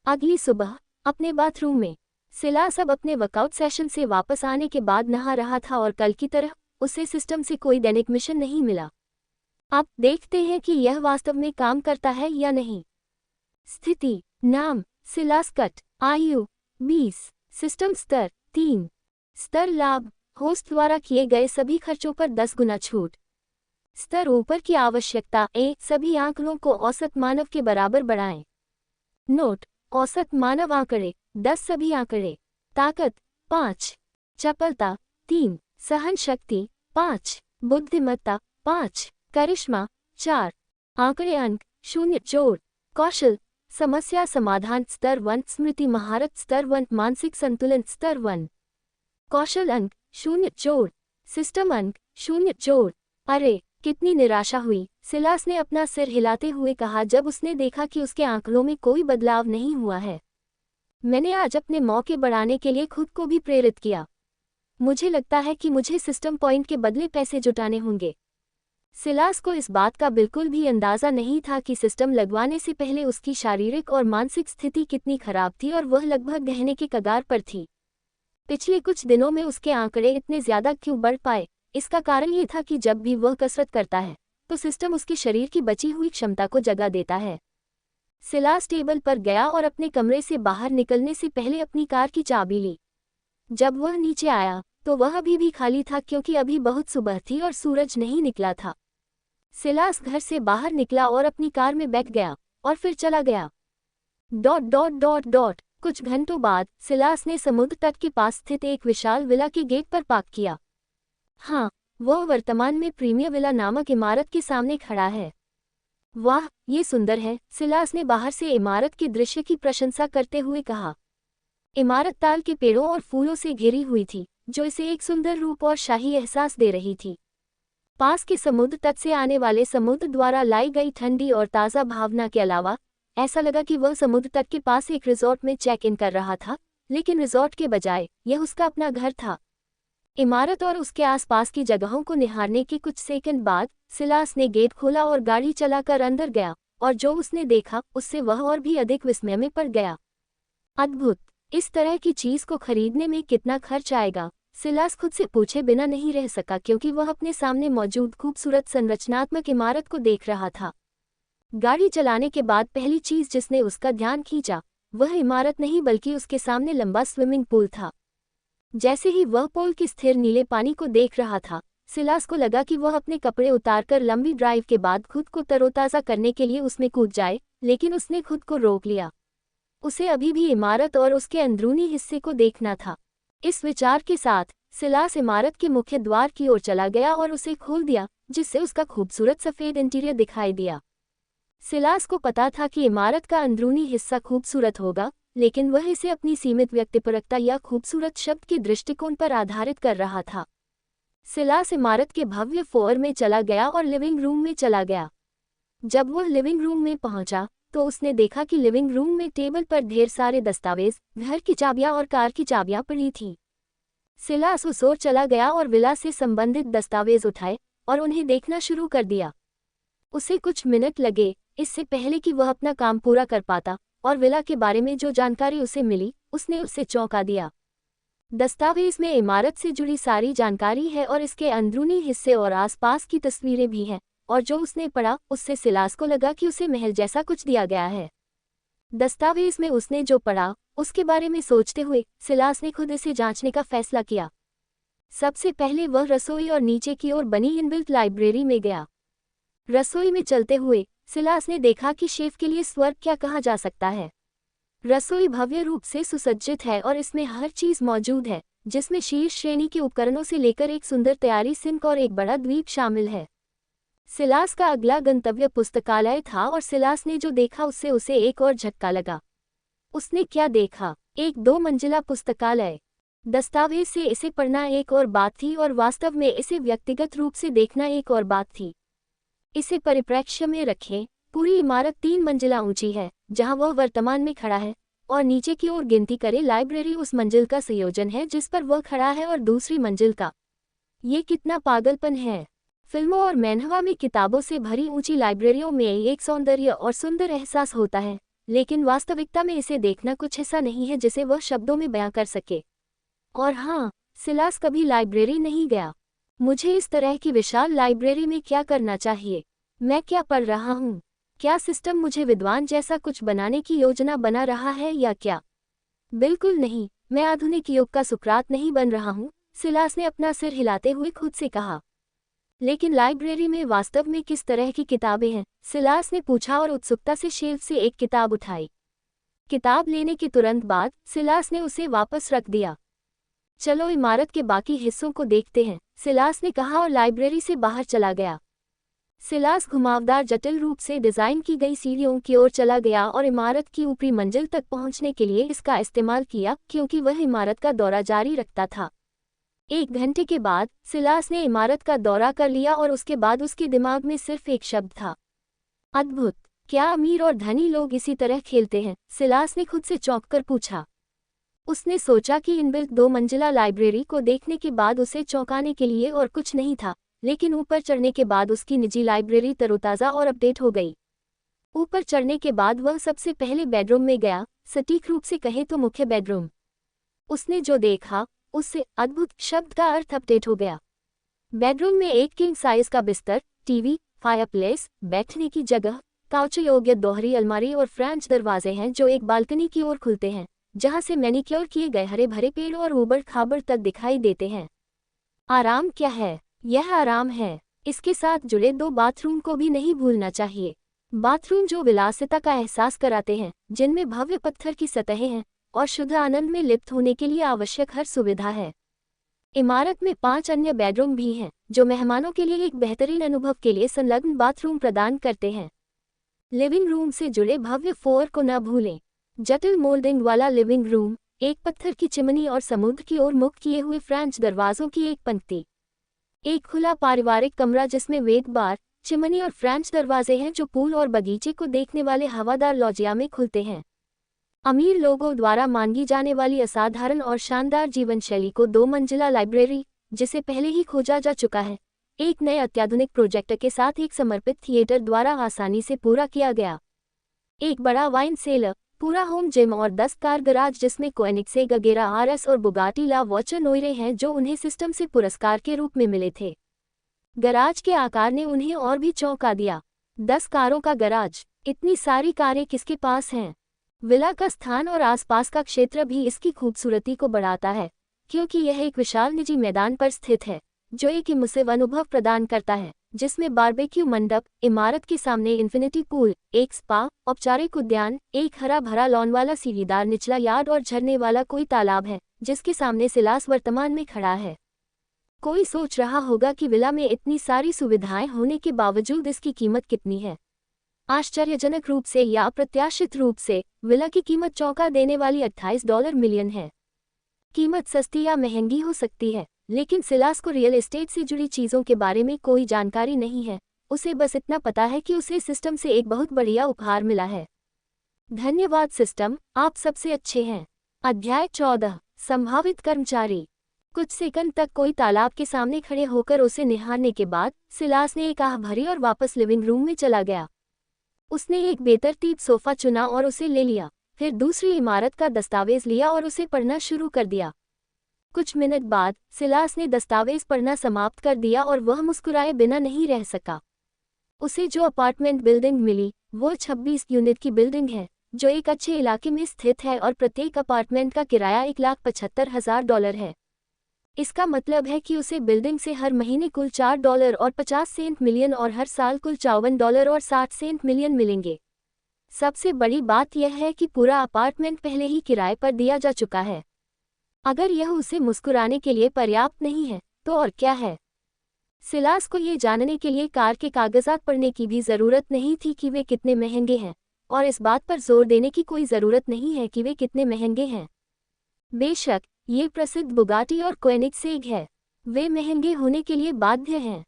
अगली सुबह अपने बाथरूम में सिलास अब अपने वर्कआउट सेशन से वापस आने के बाद नहा रहा था और कल की तरह उसे सिस्टम से कोई दैनिक मिशन नहीं मिला। अब देखते हैं कि यह वास्तव में काम करता है या नहीं। स्थिति: नाम सिलास कट, आयु 20, सिस्टम स्तर 3, स्तर लाभ होस्ट द्वारा किए गए सभी खर्चों पर 10 गुना छूट। स्तर ऊपर की आवश्यकता सभी आंकड़ों को औसत मानव के बराबर बढ़ाएं। नोट: औसत मानव आंकड़े 10 सभी आंकड़े। ताकत 5, चपलता 3, सहन शक्ति 5, बुद्धिमत्ता 5, करिश्मा 4। आंकड़े अंक 0 जोड़। कौशल: समस्या समाधान स्तर 1, स्मृति महारत स्तर 1, मानसिक संतुलन स्तर 1। कौशल अंक 0 जोड़। सिस्टम अंक 0 जोड़। अरे कितनी निराशा हुई, सिलास ने अपना सिर हिलाते हुए कहा जब उसने देखा कि उसके आंकड़ों में कोई बदलाव नहीं हुआ है। मैंने आज अपने मौके बढ़ाने के लिए खुद को भी प्रेरित किया। मुझे लगता है कि मुझे सिस्टम पॉइंट के बदले पैसे जुटाने होंगे। सिलास को इस बात का बिल्कुल भी अंदाजा नहीं था कि सिस्टम लगवाने से पहले उसकी शारीरिक और मानसिक स्थिति कितनी खराब थी और वह लगभग बहने के कगार पर थी। पिछले कुछ दिनों में उसके आंकड़े इतने ज्यादा क्यों बढ़ पाए? इसका कारण ये था कि जब भी वह कसरत करता है तो सिस्टम उसके शरीर की बची हुई क्षमता को जगा देता है। सिलास टेबल पर गया और अपने कमरे से बाहर निकलने से पहले अपनी कार की चाबी ली। जब वह नीचे आया तो वह अभी भी खाली था क्योंकि अभी बहुत सुबह थी और सूरज नहीं निकला था। सिलास घर से बाहर निकला और अपनी कार में बैठ गया और फिर चला गया। कुछ घंटों बाद सिलास ने समुद्र तट के पास स्थित एक विशाल विला के गेट पर पार्क किया। हाँ, वह वर्तमान में प्रीमियर विला नामक इमारत के सामने खड़ा है। वाह, ये सुंदर है, सिलास ने बाहर से इमारत के दृश्य की प्रशंसा करते हुए कहा। इमारत ताल के पेड़ों और फूलों से घिरी हुई थी, जो इसे एक सुंदर रूप और शाही एहसास दे रही थी। पास के समुद्र तट से आने वाले समुद्र द्वारा लाई गई ठंडी और ताज़ा भावना के अलावा ऐसा लगा कि वह समुद्र तट के पास एक रिजॉर्ट में चेक इन कर रहा था, लेकिन रिजॉर्ट के बजाय यह उसका अपना घर था। इमारत और उसके आसपास की जगहों को निहारने के कुछ सेकंड बाद सिलास ने गेट खोला और गाड़ी चलाकर अंदर गया, और जो उसने देखा उससे वह और भी अधिक विस्मय में पड़ गया। अद्भुत! इस तरह की चीज को खरीदने में कितना खर्च आएगा? सिलास खुद से पूछे बिना नहीं रह सका क्योंकि वह अपने सामने मौजूद खूबसूरत संरचनात्मक इमारत को देख रहा था। गाड़ी चलाने के बाद पहली चीज जिसने उसका ध्यान खींचा वह इमारत नहीं बल्कि उसके सामने लंबा स्विमिंग पूल था। जैसे ही वह पूल के स्थिर नीले पानी को देख रहा था, सिलास को लगा कि वह अपने कपड़े उतारकर लंबी ड्राइव के बाद खुद को तरोताज़ा करने के लिए उसमें कूद जाए, लेकिन उसने खुद को रोक लिया। उसे अभी भी इमारत और उसके अंदरूनी हिस्से को देखना था। इस विचार के साथ सिलास इमारत के मुख्य द्वार की ओर चला गया और उसे खोल दिया, जिससे उसका खूबसूरत सफ़ेद इंटीरियर दिखाई दिया। सिलास को पता था कि इमारत का अंदरूनी हिस्सा खूबसूरत होगा, लेकिन वह इसे अपनी सीमित व्यक्तिपरकता या खूबसूरत शब्द के दृष्टिकोण पर आधारित कर रहा था। सिलास इमारत के भव्य फ्लोर में चला गया और लिविंग रूम में चला गया। जब वह लिविंग रूम में पहुंचा तो उसने देखा कि लिविंग रूम में टेबल पर ढेर सारे दस्तावेज, घर की चाबियां और कार की चाबियां पड़ी थीं। सिलास उस ओर चला गया और विला से संबंधित दस्तावेज उठाए और उन्हें देखना शुरू कर दिया। उसे कुछ मिनट लगे इससे पहले कि वह अपना काम पूरा कर पाता, और विला के बारे में जो जानकारी उसे मिली उसने उसे चौंका दिया। दस्तावेज में इमारत से जुड़ी सारी जानकारी है और इसके अंदरूनी हिस्से और आसपास की तस्वीरें भी हैं, और जो उसने पढ़ा उससे सिलास को लगा कि उसे महल जैसा कुछ दिया गया है। दस्तावेज में उसने जो पढ़ा उसके बारे में सोचते हुए सिलास ने खुद इसे जांचने का फैसला किया। सबसे पहले वह रसोई और नीचे की ओर बनी इनबिल्ट लाइब्रेरी में गया। रसोई में चलते हुए सिलास ने देखा कि शेफ के लिए स्वर्ग क्या कहा जा सकता है। रसोई भव्य रूप से सुसज्जित है और इसमें हर चीज मौजूद है, जिसमें शीर्ष श्रेणी के उपकरणों से लेकर एक सुंदर तैयारी सिंक और एक बड़ा द्वीप शामिल है। सिलास का अगला गंतव्य पुस्तकालय था और सिलास ने जो देखा उससे उसे एक और झटका लगा। उसने क्या देखा? एक 2 मंजिला पुस्तकालय। दस्तावेज से इसे पढ़ना एक और बात थी और वास्तव में इसे व्यक्तिगत रूप से देखना एक और बात थी। इसे परिप्रेक्ष्य में रखें, पूरी इमारत 3 मंजिला ऊंची है जहां वह वर्तमान में खड़ा है, और नीचे की ओर गिनती करें लाइब्रेरी उस मंजिल का संयोजन है जिस पर वह खड़ा है और दूसरी मंजिल का। ये कितना पागलपन है! फिल्मों और मैनहवा में किताबों से भरी ऊंची लाइब्रेरियों में एक सौंदर्य और सुंदर एहसास होता है, लेकिन वास्तविकता में इसे देखना कुछ ऐसा नहीं है जिसे वह शब्दों में बयां कर सके। और हाँ, सिलास कभी लाइब्रेरी नहीं गया। मुझे इस तरह की विशाल लाइब्रेरी में क्या करना चाहिए? मैं क्या पढ़ रहा हूँ? क्या सिस्टम मुझे विद्वान जैसा कुछ बनाने की योजना बना रहा है या क्या? बिल्कुल नहीं, मैं आधुनिक युग का सुकरात नहीं बन रहा हूँ, सिलास ने अपना सिर हिलाते हुए खुद से कहा। लेकिन लाइब्रेरी में वास्तव में किस तरह की किताबें हैं? सिलास ने पूछा और उत्सुकता से शेल्फ से एक किताब उठाई। किताब लेने के तुरंत बाद सिलास ने उसे वापस रख दिया। चलो इमारत के बाकी हिस्सों को देखते हैं, सिलास ने कहा और लाइब्रेरी से बाहर चला गया। सिलास घुमावदार जटिल रूप से डिजाइन की गई सीढ़ियों की ओर चला गया और इमारत की ऊपरी मंजिल तक पहुंचने के लिए इसका इस्तेमाल किया क्योंकि वह इमारत का दौरा जारी रखता था। 1 घंटे के बाद सिलास ने इमारत का दौरा कर लिया और उसके बाद उसके दिमाग में सिर्फ एक शब्द था, अद्भुत। क्या अमीर और धनी लोग इसी तरह खेलते हैं? सिलास ने खुद से चौंककर पूछा। उसने सोचा कि इनबिल्ट 2 मंजिला लाइब्रेरी को देखने के बाद उसे चौंकाने के लिए और कुछ नहीं था, लेकिन ऊपर चढ़ने के बाद उसकी निजी लाइब्रेरी तरोताज़ा और अपडेट हो गई। ऊपर चढ़ने के बाद वह सबसे पहले बेडरूम में गया, सटीक रूप से कहे तो मुख्य बेडरूम। उसने जो देखा उससे अद्भुत शब्द का अर्थ अपडेट हो गया। बेडरूम में एक किंग साइज का बिस्तर, टीवी, फायरप्लेस, बैठने की जगह, काउच योग्य दोहरी अलमारी और फ्रेंच दरवाजे हैं जो एक बालकनी की ओर खुलते हैं, जहां से मैनिक्योर किए गए हरे भरे पेड़ और ऊबड़ खाबड़ तक दिखाई देते हैं। आराम क्या है? यह आराम है। इसके साथ जुड़े 2 बाथरूम को भी नहीं भूलना चाहिए। बाथरूम जो विलासिता का एहसास कराते हैं, जिनमें भव्य पत्थर की सतहें हैं और शुद्ध आनंद में लिप्त होने के लिए आवश्यक हर सुविधा है। इमारत में 5 अन्य बेडरूम भी हैं जो मेहमानों के लिए एक बेहतरीन अनुभव के लिए संलग्न बाथरूम प्रदान करते हैं। लिविंग रूम से जुड़े भव्य फ्लोर को न भूलें। जटिल मोल्डिंग वाला लिविंग रूम, एक पत्थर की चिमनी और समुद्र की ओर मुख किए हुए फ्रेंच दरवाजों की एक पंक्ति। एक खुला पारिवारिक कमरा जिसमें वेट बार, चिमनी और फ्रेंच दरवाजे हैं जो पूल और बगीचे को देखने वाले हवादार लॉजिया में खुलते हैं। अमीर लोगों द्वारा मांगी जाने वाली असाधारण और शानदार जीवन शैली को 2 मंजिला लाइब्रेरी, जिसे पहले ही खोजा जा चुका है, एक नए अत्याधुनिक प्रोजेक्टर के साथ एक समर्पित थिएटर द्वारा आसानी से पूरा किया गया। एक बड़ा वाइन सेलर, पूरा होम जिम और 10 कार गराज जिसमें कोएनिग्सेग अगेरा आरएस और बुगाटी ला वॉचर नोयरे हैं जो उन्हें सिस्टम से पुरस्कार के रूप में मिले थे। गराज के आकार ने उन्हें और भी चौंका दिया। 10 कारों का गराज, इतनी सारी कारें किसके पास हैं? विला का स्थान और आसपास का क्षेत्र भी इसकी खूबसूरती को बढ़ाता है, क्योंकि यह एक विशाल निजी मैदान पर स्थित है जो एक इमर्सिव अनुभव प्रदान करता है, जिसमें बारबेक्यू मंडप, इमारत के सामने इन्फिनिटी पूल, एक स्पा, औपचारिक उद्यान, एक हरा भरा लॉन वाला सीढ़ीदार निचला यार्ड और झरने वाला कोई तालाब है जिसके सामने सिलास वर्तमान में खड़ा है। कोई सोच रहा होगा कि विला में इतनी सारी सुविधाएं होने के बावजूद इसकी कीमत कितनी है। आश्चर्यजनक रूप से या अप्रत्याशित रूप से विला की कीमत चौंका देने वाली $28 मिलियन है। कीमत सस्ती या महंगी हो सकती है, लेकिन सिलास को रियल एस्टेट से जुड़ी चीज़ों के बारे में कोई जानकारी नहीं है। उसे बस इतना पता है कि उसे सिस्टम से एक बहुत बढ़िया उपहार मिला है। धन्यवाद सिस्टम, आप सबसे अच्छे हैं। अध्याय 14, संभावित कर्मचारी। कुछ सेकंड तक कोई तालाब के सामने खड़े होकर उसे निहारने के बाद सिलास ने एक आह भरी और वापस लिविंग रूम में चला गया। उसने एक बेतरतीब सोफा चुना और उसे ले लिया, फिर दूसरी इमारत का दस्तावेज लिया और उसे पढ़ना शुरू कर दिया। कुछ मिनट बाद सिलास ने दस्तावेज पढ़ना समाप्त कर दिया और वह मुस्कुराए बिना नहीं रह सका। उसे जो अपार्टमेंट बिल्डिंग मिली वो 26 यूनिट की बिल्डिंग है जो एक अच्छे इलाके में स्थित है और प्रत्येक अपार्टमेंट का किराया $1,75,000 है। इसका मतलब है कि उसे बिल्डिंग से हर महीने कुल $4.50 मिलियन और हर साल कुल $54.60 मिलियन मिलेंगे। सबसे बड़ी बात यह है कि पूरा अपार्टमेंट पहले ही किराए पर दिया जा चुका है। अगर यह उसे मुस्कुराने के लिए पर्याप्त नहीं है तो और क्या है। सिलास को ये जानने के लिए कार के कागजात पढ़ने की भी ज़रूरत नहीं थी कि वे कितने महंगे हैं, और इस बात पर जोर देने की कोई ज़रूरत नहीं है कि वे कितने महंगे हैं। बेशक ये प्रसिद्ध बुगाटी और कोएनिगसेग है, वे महंगे होने के लिए बाध्य हैं।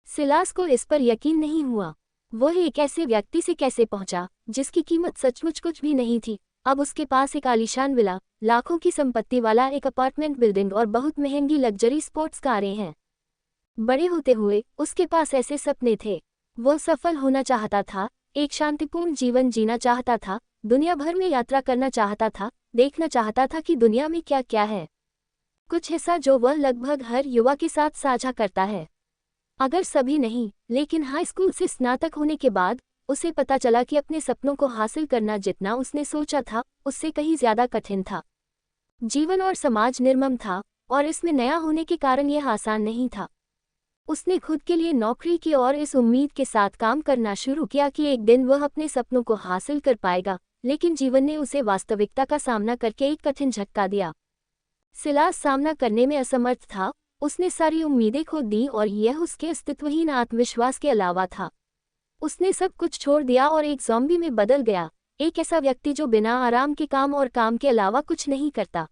सिलास को इस पर यकीन नहीं हुआ। वह एक ऐसे व्यक्ति से कैसे पहुंचा जिसकी कीमत सचमुच कुछ भी नहीं थी। अब उसके पास एक आलीशान विला, लाखों की संपत्ति वाला एक अपार्टमेंट बिल्डिंग और बहुत महंगी लग्जरी स्पोर्ट्स कारें हैं। बड़े होते हुए उसके पास ऐसे सपने थे। वह सफल होना चाहता था, एक शांतिपूर्ण जीवन जीना चाहता था, दुनिया भर में यात्रा करना चाहता था, देखना चाहता था कि दुनिया में क्या क्या है। कुछ हिस्सा जो वह लगभग हर युवा के साथ साझा करता है। अगर सभी नहीं, लेकिन हाई स्कूल से स्नातक होने के बाद उसे पता चला कि अपने सपनों को हासिल करना जितना उसने सोचा था उससे कहीं ज्यादा कठिन था। जीवन और समाज निर्मम था और इसमें नया होने के कारण यह आसान नहीं था। उसने खुद के लिए नौकरी की और इस उम्मीद के साथ काम करना शुरू किया कि एक दिन वह अपने सपनों को हासिल कर पाएगा, लेकिन जीवन ने उसे वास्तविकता का सामना करके एक कठिन झटका दिया। सिलास सामना करने में असमर्थ था। उसने सारी उम्मीदें खो दी और यह उसके अस्तित्वहीन आत्मविश्वास के अलावा था। उसने सब कुछ छोड़ दिया और एक ज़ॉम्बी में बदल गया, एक ऐसा व्यक्ति जो बिना आराम के काम और काम के अलावा कुछ नहीं करता।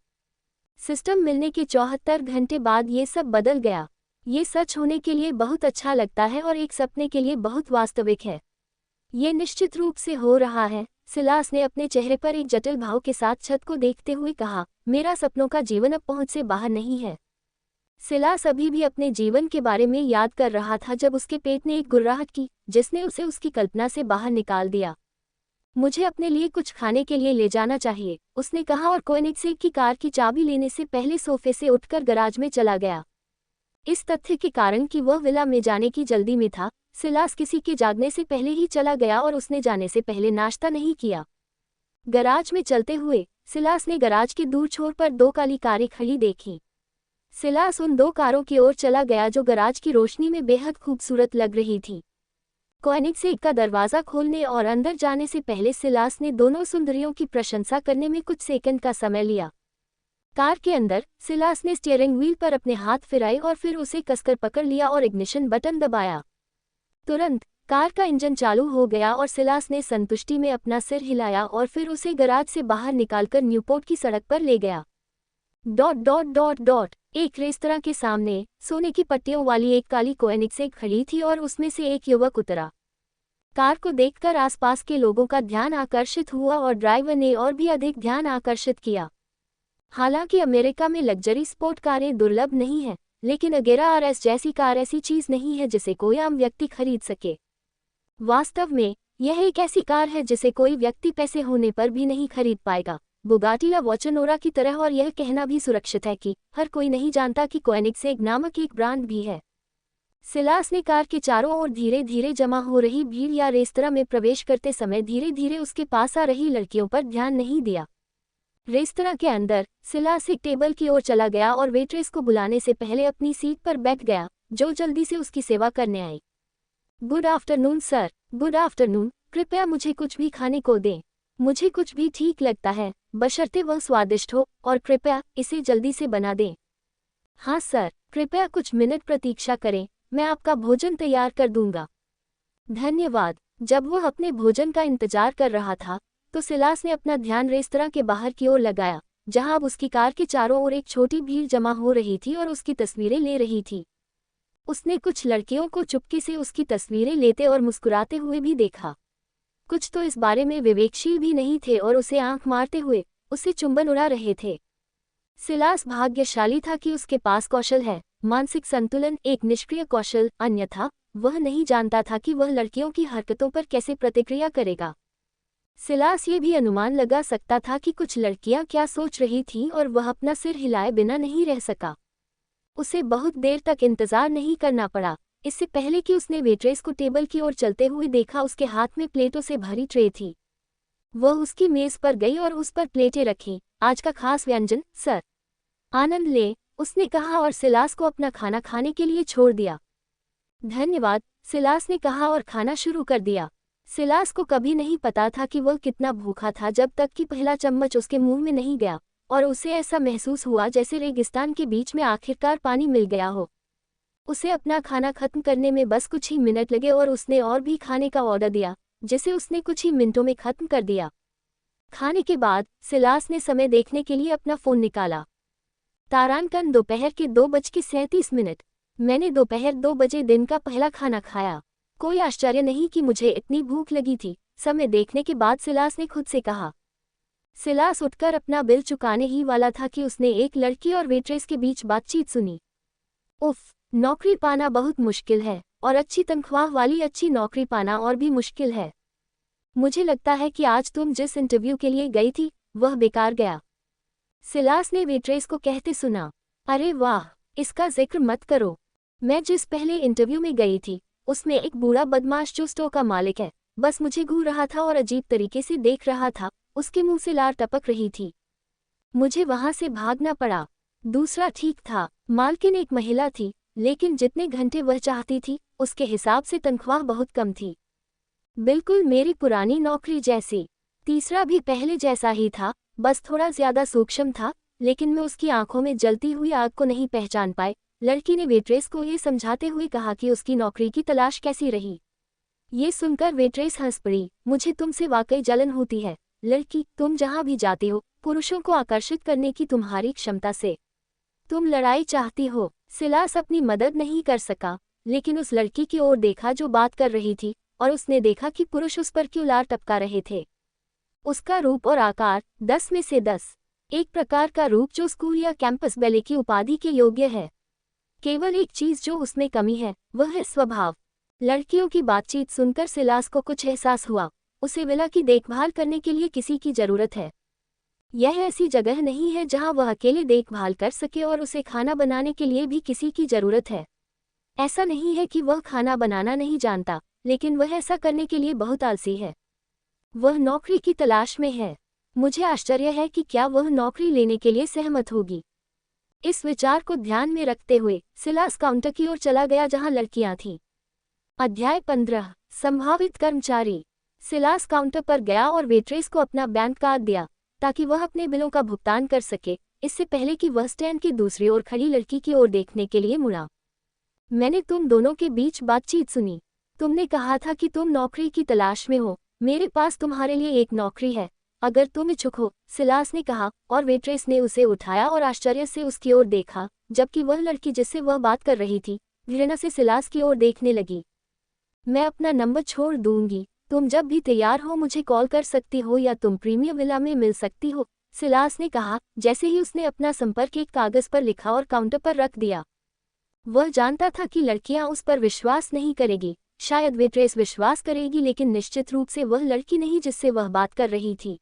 सिस्टम मिलने के 74 घंटे बाद ये सब बदल गया। ये सच होने के लिए बहुत अच्छा लगता है और एक सपने के लिए बहुत वास्तविक है। ये निश्चित रूप से हो रहा है। सिलास ने अपने चेहरे पर एक जटिल भाव के साथ छत को देखते हुए कहा, मेरा सपनों का जीवन अब पहुंच से बाहर नहीं है। सिलास अभी भी अपने जीवन के बारे में याद कर रहा था जब उसके पेट ने एक गुर्राहट की जिसने उसे उसकी कल्पना से बाहर निकाल दिया। मुझे अपने लिए कुछ खाने के लिए ले जाना चाहिए, उसने कहा और कोएनिगसेग की कार की चाबी लेने से पहले सोफे से उठकर गराज में चला गया। इस तथ्य के कारण कि वह विला में जाने की जल्दी में था, सिलास किसी के जागने से पहले ही चला गया और उसने जाने से पहले नाश्ता नहीं किया। गराज में चलते हुए सिलास ने गराज के दूर छोर पर 2 काली कारें खड़ी देखीं। सिलास उन 2 कारों की ओर चला गया जो गराज की रोशनी में बेहद खूबसूरत लग रही थी। कोएनिगसेग का दरवाज़ा खोलने और अंदर जाने से पहले सिलास ने दोनों सुंदरियों की प्रशंसा करने में कुछ सेकंड का समय लिया। कार के अंदर सिलास ने स्टीयरिंग व्हील पर अपने हाथ फिराए और फिर उसे कसकर पकड़ लिया और इग्निशन बटन दबाया। तुरंत कार का इंजन चालू हो गया और सिलास ने संतुष्टि में अपना सिर हिलाया और फिर उसे गराज से बाहर निकालकर न्यूपोर्ट की सड़क पर ले गया। एक रेस्तरां के सामने सोने की पट्टियों वाली एक काली कोएनिगसेग खड़ी थी और उसमें से एक युवक उतरा। कार को देखकर आसपास के लोगों का ध्यान आकर्षित हुआ और ड्राइवर ने और भी अधिक ध्यान आकर्षित किया। हालांकि अमेरिका में लग्जरी स्पोर्ट कारें दुर्लभ नहीं हैं, लेकिन अगेरा आरएस जैसी कार ऐसी चीज नहीं है जिसे कोई आम व्यक्ति खरीद सके। वास्तव में यह एक ऐसी कार है जिसे कोई व्यक्ति पैसे होने पर भी नहीं खरीद पाएगा, बुगाटी ला वॉचनोरा की तरह। और यह कहना भी सुरक्षित है कि हर कोई नहीं जानता कि कोएनिगसेग नामक एक ब्रांड भी है। सिलास ने कार के चारों ओर धीरे धीरे जमा हो रही भीड़ या रेस्तरां में प्रवेश करते समय धीरे धीरे उसके पास आ रही लड़कियों पर ध्यान नहीं दिया। रेस्तरां के अंदर सिलास एक टेबल की ओर चला गया और वेट्रेस को बुलाने से पहले अपनी सीट पर बैठ गया, जो जल्दी से उसकी सेवा करने आई। Good afternoon sir. Good afternoon, कृपया मुझे कुछ भी खाने को दें। मुझे कुछ भी ठीक लगता है, बशर्ते वह स्वादिष्ट हो, और कृपया इसे जल्दी से बना दें। हाँ सर, कृपया कुछ मिनट प्रतीक्षा करें, मैं आपका भोजन तैयार कर दूंगा। धन्यवाद। जब वह अपने भोजन का इंतजार कर रहा था तो सिलास ने अपना ध्यान रेस्तरां के बाहर की ओर लगाया, जहां अब उसकी कार के चारों ओर एक छोटी भीड़ जमा हो रही थी और उसकी तस्वीरें ले रही थी। उसने कुछ लड़कियों को चुपके से उसकी तस्वीरें लेते और मुस्कुराते हुए भी देखा। कुछ तो इस बारे में विवेकशील भी नहीं थे और उसे आंख मारते हुए उसे चुंबन उड़ा रहे थे। सिलास भाग्यशाली था कि उसके पास कौशल है, मानसिक संतुलन एक निष्क्रिय कौशल, अन्यथा वह नहीं जानता था कि वह लड़कियों की हरकतों पर कैसे प्रतिक्रिया करेगा। सिलास ये भी अनुमान लगा सकता था कि कुछ लड़कियां क्या सोच रही थीं और वह अपना सिर हिलाए बिना नहीं रह सका। उसे बहुत देर तक इंतजार नहीं करना पड़ा। इससे पहले कि उसने वेट्रेस को टेबल की ओर चलते हुए देखा, उसके हाथ में प्लेटों से भरी ट्रे थी। वह उसकी मेज पर गई और उस पर प्लेटें रखीं। आज का खास व्यंजन सर, आनंद ले, उसने कहा और सिलास को अपना खाना खाने के लिए छोड़ दिया। धन्यवाद, सिलास ने कहा और खाना शुरू कर दिया। सिलास को कभी नहीं पता था कि वह कितना भूखा था जब तक कि पहला चम्मच उसके मुंह में नहीं गया और उसे ऐसा महसूस हुआ जैसे रेगिस्तान के बीच में आखिरकार पानी मिल गया हो। उसे अपना खाना खत्म करने में बस कुछ ही मिनट लगे और उसने और भी खाने का ऑर्डर दिया, जिसे उसने कुछ ही मिनटों में खत्म कर दिया। खाने के बाद सिलास ने समय देखने के लिए अपना फ़ोन निकाला। तारांकन दोपहर के 2:37। मैंने दोपहर 2 बजे दिन का पहला खाना खाया। कोई आश्चर्य नहीं कि मुझे इतनी भूख लगी थी, समय देखने के बाद सिलास ने खुद से कहा। सिलास उठकर अपना बिल चुकाने ही वाला था कि उसने एक लड़की और वेट्रेस के बीच बातचीत सुनी। उफ, नौकरी पाना बहुत मुश्किल है और अच्छी तनख्वाह वाली अच्छी नौकरी पाना और भी मुश्किल है। मुझे लगता है कि आज तुम जिस इंटरव्यू के लिए गई थी वह बेकार गया, सिलास ने वेट्रेस को कहते सुना। अरे वाह, इसका जिक्र मत करो। मैं जिस पहले इंटरव्यू में गई थी उसमें एक बूढ़ा बदमाश जो स्टोर का मालिक है, बस मुझे घूर रहा था और अजीब तरीके से देख रहा था। उसके मुंह से लार टपक रही थी। मुझे वहां से भागना पड़ा। दूसरा ठीक था, मालकिन एक महिला थी, लेकिन जितने घंटे वह चाहती थी उसके हिसाब से तनख्वाह बहुत कम थी, बिल्कुल मेरी पुरानी नौकरी जैसी। तीसरा भी पहले जैसा ही था, बस थोड़ा ज्यादा सूक्ष्म था, लेकिन मैं उसकी आंखों में जलती हुई आग को नहीं पहचान पाई। लड़की ने वेट्रेस को ये समझाते हुए कहा कि उसकी नौकरी की तलाश कैसी रही। ये सुनकर वेट्रेस हंस पड़ी। मुझे तुमसे वाकई जलन होती है लड़की, तुम जहां भी जाती हो पुरुषों को आकर्षित करने की तुम्हारी क्षमता से तुम लड़ाई चाहती हो। सिलास अपनी मदद नहीं कर सका, लेकिन उस लड़की की ओर देखा जो बात कर रही थी और उसने देखा कि पुरुष उस पर क्यों लार टपका रहे थे। उसका रूप और आकार 10 में से 10, एक प्रकार का रूप जो स्कूल या कैंपस बैले की उपाधि के योग्य है। केवल एक चीज जो उसमें कमी है वह है स्वभाव। लड़कियों की बातचीत सुनकर सिलास को कुछ एहसास हुआ। उसे विला की देखभाल करने के लिए किसी की जरूरत है। यह ऐसी जगह नहीं है जहां वह अकेले देखभाल कर सके और उसे खाना बनाने के लिए भी किसी की जरूरत है। ऐसा नहीं है कि वह खाना बनाना नहीं जानता, लेकिन वह ऐसा करने के लिए बहुत आलसी है। वह नौकरी की तलाश में है। मुझे आश्चर्य है कि क्या वह नौकरी लेने के लिए सहमत होगी। इस विचार को ध्यान में रखते हुए सिलास काउंटर की ओर चला गया जहां लड़कियां थीं। अध्याय 15, संभावित कर्मचारी। सिलास काउंटर पर गया और वेट्रेस को अपना बैंक कार्ड दिया ताकि वह अपने बिलों का भुगतान कर सके, इससे पहले कि वह स्टैंड की दूसरी ओर खड़ी लड़की की ओर देखने के लिए मुड़ा। मैंने तुम दोनों के बीच बातचीत सुनी। तुमने कहा था कि तुम नौकरी की तलाश में हो। मेरे पास तुम्हारे लिए एक नौकरी है, अगर तुम इच्छुक हो, सिलास ने कहा और वेट्रेस ने उसे उठाया और आश्चर्य से उसकी ओर देखा, जबकि वह लड़की जिससे वह बात कर रही थी घृणा से सिलास की ओर देखने लगी। मैं अपना नंबर छोड़ दूंगी, तुम जब भी तैयार हो मुझे कॉल कर सकती हो या तुम प्रीमियर विला में मिल सकती हो, सिलास ने कहा जैसे ही उसने अपना संपर्क एक कागज पर लिखा और काउंटर पर रख दिया। वह जानता था कि लड़कियां उस पर विश्वास नहीं करेगी। शायद वेट्रेस विश्वास करेगी, लेकिन निश्चित रूप से वह लड़की नहीं जिससे वह बात कर रही थी।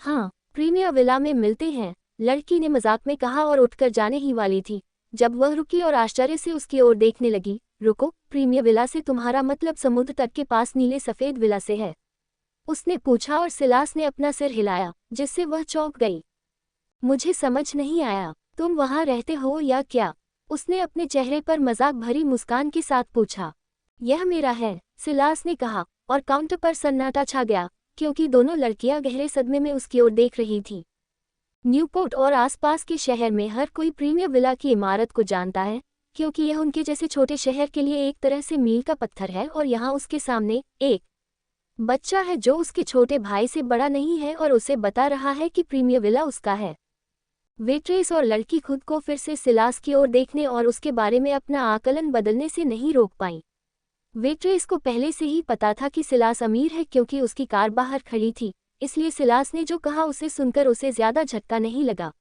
हाँ, प्रीमियर विला में मिलते हैं, लड़की ने मजाक में कहा और उठकर जाने ही वाली थी जब वह रुकी और आश्चर्य से उसकी ओर देखने लगी। रुको, प्रीमियर विला से तुम्हारा मतलब समुद्र तट के पास नीले सफेद विला से है? उसने पूछा और सिलास ने अपना सिर हिलाया, जिससे वह चौंक गई। मुझे समझ नहीं आया, तुम वहां रहते हो या क्या? उसने अपने चेहरे पर मजाक भरी मुस्कान के साथ पूछा। यह मेरा है, सिलास ने कहा और काउंटर पर सन्नाटा छा गया, क्योंकि दोनों लड़कियां गहरे सदमे में उसकी ओर देख रही थीं। न्यूपोर्ट और आसपास के शहर में हर कोई प्रीमियर विला की इमारत को जानता है, क्योंकि यह उनके जैसे छोटे शहर के लिए एक तरह से मील का पत्थर है और यहाँ उसके सामने एक बच्चा है जो उसके छोटे भाई से बड़ा नहीं है और उसे बता रहा है कि प्रीमियर विला उसका है। वेट्रेस और लड़की खुद को फिर से सिलास की ओर देखने और उसके बारे में अपना आकलन बदलने से नहीं रोक पाई। वेट्रेस को पहले से ही पता था कि सिलास अमीर है, क्योंकि उसकी कार बाहर खड़ी थी, इसलिए सिलास ने जो कहा उसे सुनकर उसे ज्यादा झटका नहीं लगा।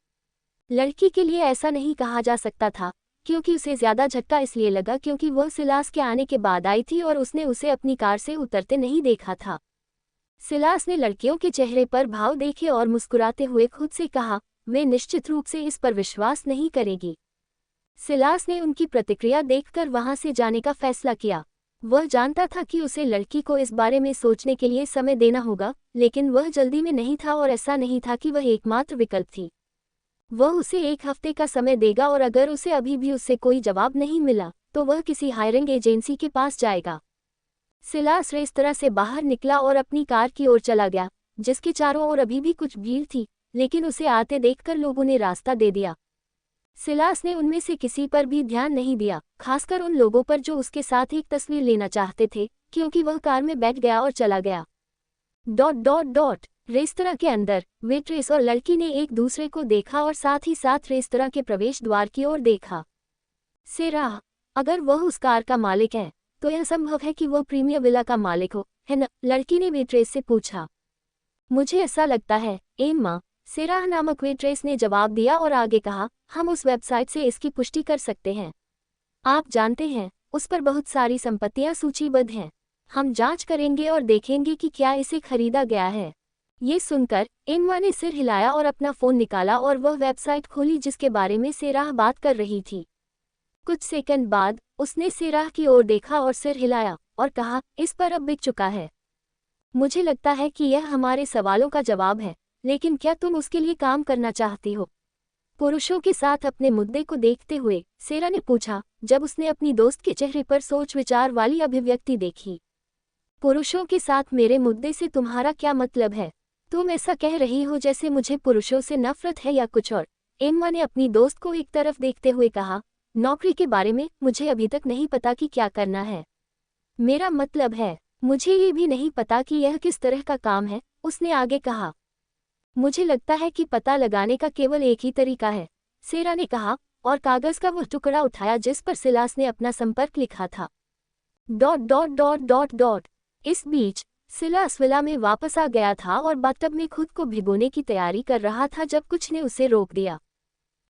लड़की के लिए ऐसा नहीं कहा जा सकता था, क्योंकि उसे ज्यादा झटका इसलिए लगा क्योंकि वह सिलास के आने के बाद आई थी और उसने उसे अपनी कार से उतरते नहीं देखा था। सिलास ने लड़कियों के चेहरे पर भाव देखे और मुस्कुराते हुए खुद से कहा, वे निश्चित रूप से इस पर विश्वास नहीं करेगी। सिलास ने उनकी प्रतिक्रिया देखकर वहां से जाने का फैसला किया। वह जानता था कि उसे लड़की को इस बारे में सोचने के लिए समय देना होगा, लेकिन वह जल्दी में नहीं था और ऐसा नहीं था कि वह एकमात्र विकल्प थी। वह उसे 1 हफ्ते का समय देगा और अगर उसे अभी भी उससे कोई जवाब नहीं मिला तो वह किसी हायरिंग एजेंसी के पास जाएगा। सिलास रेस्तरां से बाहर निकला और अपनी कार की ओर चला गया, जिसके चारों ओर अभी भी कुछ भीड़ थी, लेकिन उसे आते देखकर लोगों ने रास्ता दे दिया। सिलास ने उनमें से किसी पर भी ध्यान नहीं दिया, खासकर उन लोगों पर जो उसके साथ एक तस्वीर लेना चाहते थे, क्योंकि वह कार में बैठ गया और चला गया। रेस्तरां के अंदर वेट्रेस और लड़की ने एक दूसरे को देखा और साथ ही साथ रेस्तरां के प्रवेश द्वार की ओर देखा। सेराह, अगर वह उस कार का मालिक है तो यह संभव है कि वह प्रीमियर विला का मालिक हो, है न? लड़की ने वेट्रेस से पूछा। मुझे ऐसा लगता है, एम्मा, सेराह नामक वेट्रेस ने जवाब दिया और आगे कहा, हम उस वेबसाइट से इसकी पुष्टि कर सकते हैं। आप जानते हैं, उस पर बहुत सारी संपत्तियां सूचीबद्ध हैं। हम जांच करेंगे और देखेंगे कि क्या इसे खरीदा गया है। ये सुनकर एम्मा ने सिर हिलाया और अपना फोन निकाला और वह वेबसाइट खोली जिसके बारे में सेराह बात कर रही थी। कुछ सेकंड बाद उसने सेराह की ओर देखा और सिर हिलाया और कहा, इस पर अब बिक चुका है। मुझे लगता है कि यह हमारे सवालों का जवाब है, लेकिन क्या तुम उसके लिए काम करना चाहती हो? पुरुषों के साथ अपने मुद्दे को देखते हुए सेरा ने पूछा, जब उसने अपनी दोस्त के चेहरे पर सोच विचार वाली अभिव्यक्ति देखी। पुरुषों के साथ मेरे मुद्दे से तुम्हारा क्या मतलब है? तुम ऐसा कह रही हो जैसे मुझे पुरुषों से नफरत है या कुछ और। एम्मा ने अपनी दोस्त को एक तरफ देखते हुए कहा, नौकरी के बारे में मुझे अभी तक नहीं पता कि क्या करना है। मेरा मतलब है, मुझे ये भी नहीं पता कि यह किस तरह का काम है, उसने आगे कहा। मुझे लगता है कि पता लगाने का केवल एक ही तरीका है, सेरा ने कहा और कागज का वह टुकड़ा उठाया जिस पर सिलास ने अपना संपर्क लिखा था। इस बीच सिलास विला में वापस आ गया था और बाथटब में खुद को भिगोने की तैयारी कर रहा था जब कुछ ने उसे रोक दिया।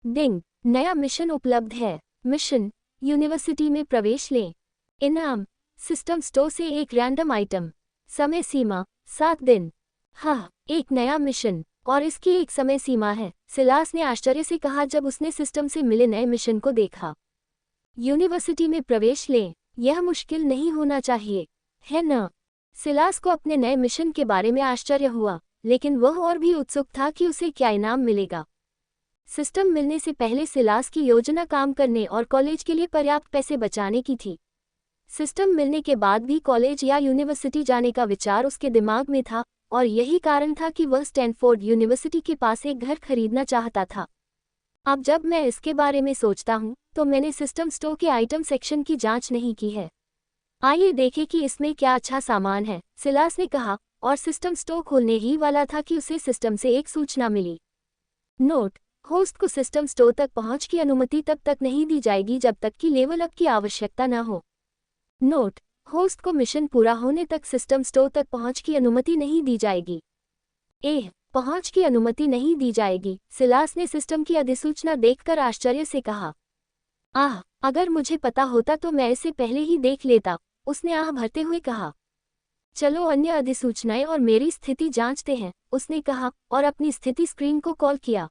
डिंग, नया मिशन उपलब्ध है। मिशन, यूनिवर्सिटी में प्रवेश लें। इनाम, सिस्टम स्टोर से एक रैंडम आइटम। समय सीमा 7 दिन। हाँ, एक नया मिशन और इसकी एक समय सीमा है, सिलास ने आश्चर्य से कहा जब उसने सिस्टम से मिले नए मिशन को देखा। यूनिवर्सिटी में प्रवेश लें, यह मुश्किल नहीं होना चाहिए, है न? सिलास को अपने नए मिशन के बारे में आश्चर्य हुआ, लेकिन वह और भी उत्सुक था कि उसे क्या इनाम मिलेगा। सिस्टम मिलने से पहले सिलास की योजना काम करने और कॉलेज के लिए पर्याप्त पैसे बचाने की थी। सिस्टम मिलने के बाद भी कॉलेज या यूनिवर्सिटी जाने का विचार उसके दिमाग में था और यही कारण था कि वह स्टैनफोर्ड यूनिवर्सिटी के पास एक घर खरीदना चाहता था। अब जब मैं इसके बारे में सोचता हूँ तो मैंने सिस्टम स्टोर के आइटम सेक्शन की जांच नहीं की है। आइए देखें कि इसमें क्या अच्छा सामान है, सिलास ने कहा और सिस्टम स्टोर खोलने ही वाला था कि उसे सिस्टम से एक सूचना मिली। नोट, होस्ट को सिस्टम स्टोर तक पहुंच की अनुमति तब तक नहीं दी जाएगी जब तक कि लेवल अप की आवश्यकता न हो। नोट, होस्ट को मिशन पूरा होने तक सिस्टम स्टोर तक पहुंच की अनुमति नहीं दी जाएगी। पहुंच की अनुमति नहीं दी जाएगी, सिलास ने सिस्टम की अधिसूचना देखकर आश्चर्य से कहा। अगर मुझे पता होता तो मैं इसे पहले ही देख लेता, उसने आह भरते हुए कहा। चलो अन्य अधिसूचनाएं और मेरी स्थिति जांचते हैं, उसने कहा और अपनी स्थिति स्क्रीन को कॉल किया।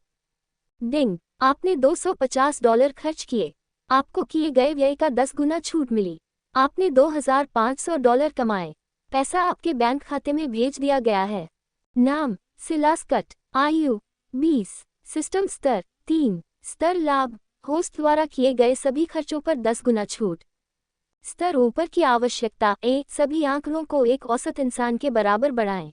डिंग, आपने $250 खर्च किए। आपको किए गए व्यय का 10 गुना छूट मिली। आपने $2500 कमाए। पैसा आपके बैंक खाते में भेज दिया गया है। नाम, सिलास कट। आयु 20। सिस्टम स्तर 3। स्तर लाभ, होस्ट द्वारा किए गए सभी खर्चों पर 10 गुना छूट। स्तर ऊपर की आवश्यकता सभी आंकड़ों को एक औसत इंसान के बराबर बढ़ाएं।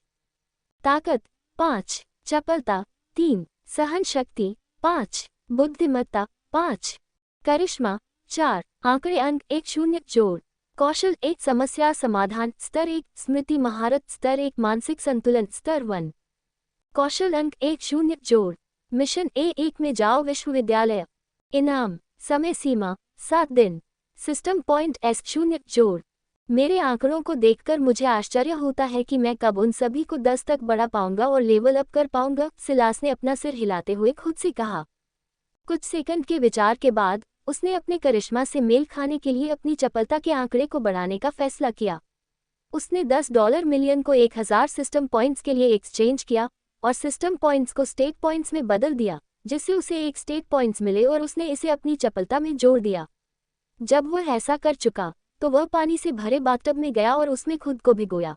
ताकत 5। चपलता 3। सहन शक्ति 5। बुद्धिमत्ता 5। करिश्मा 4। आंकड़े अंक 1-0 जोड़। कौशल 1 समस्या समाधान स्तर 1। स्मृति महारत स्तर 1। मानसिक संतुलन स्तर 1। कौशल अंक 1-0 जोड़। मिशन A1 में जाओ विश्वविद्यालय। इनाम, समय सीमा 7 दिन। सिस्टम पॉइंट S0 जोड़। मेरे आंकड़ों को देखकर मुझे आश्चर्य होता है कि मैं कब उन सभी को 10 तक बढ़ा पाऊंगा और लेवल अप कर पाऊंगा, सिलास ने अपना सिर हिलाते हुए खुद से कहा। कुछ सेकंड के विचार के बाद उसने अपने करिश्मा से मेल खाने के लिए अपनी चपलता के आंकड़े को बढ़ाने का फैसला किया। उसने $10 मिलियन को 1000 सिस्टम पॉइंट्स के लिए एक्सचेंज किया और सिस्टम पॉइंट्स को स्टेट पॉइंट्स में बदल दिया, जिससे उसे एक स्टेट पॉइंट्स मिले और उसने इसे अपनी चपलता में जोड़ दिया। जब वह ऐसा कर चुका तो वह पानी से भरे बाथटब में गया और उसमें खुद को भिगोया।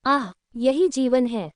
आह, यही जीवन है।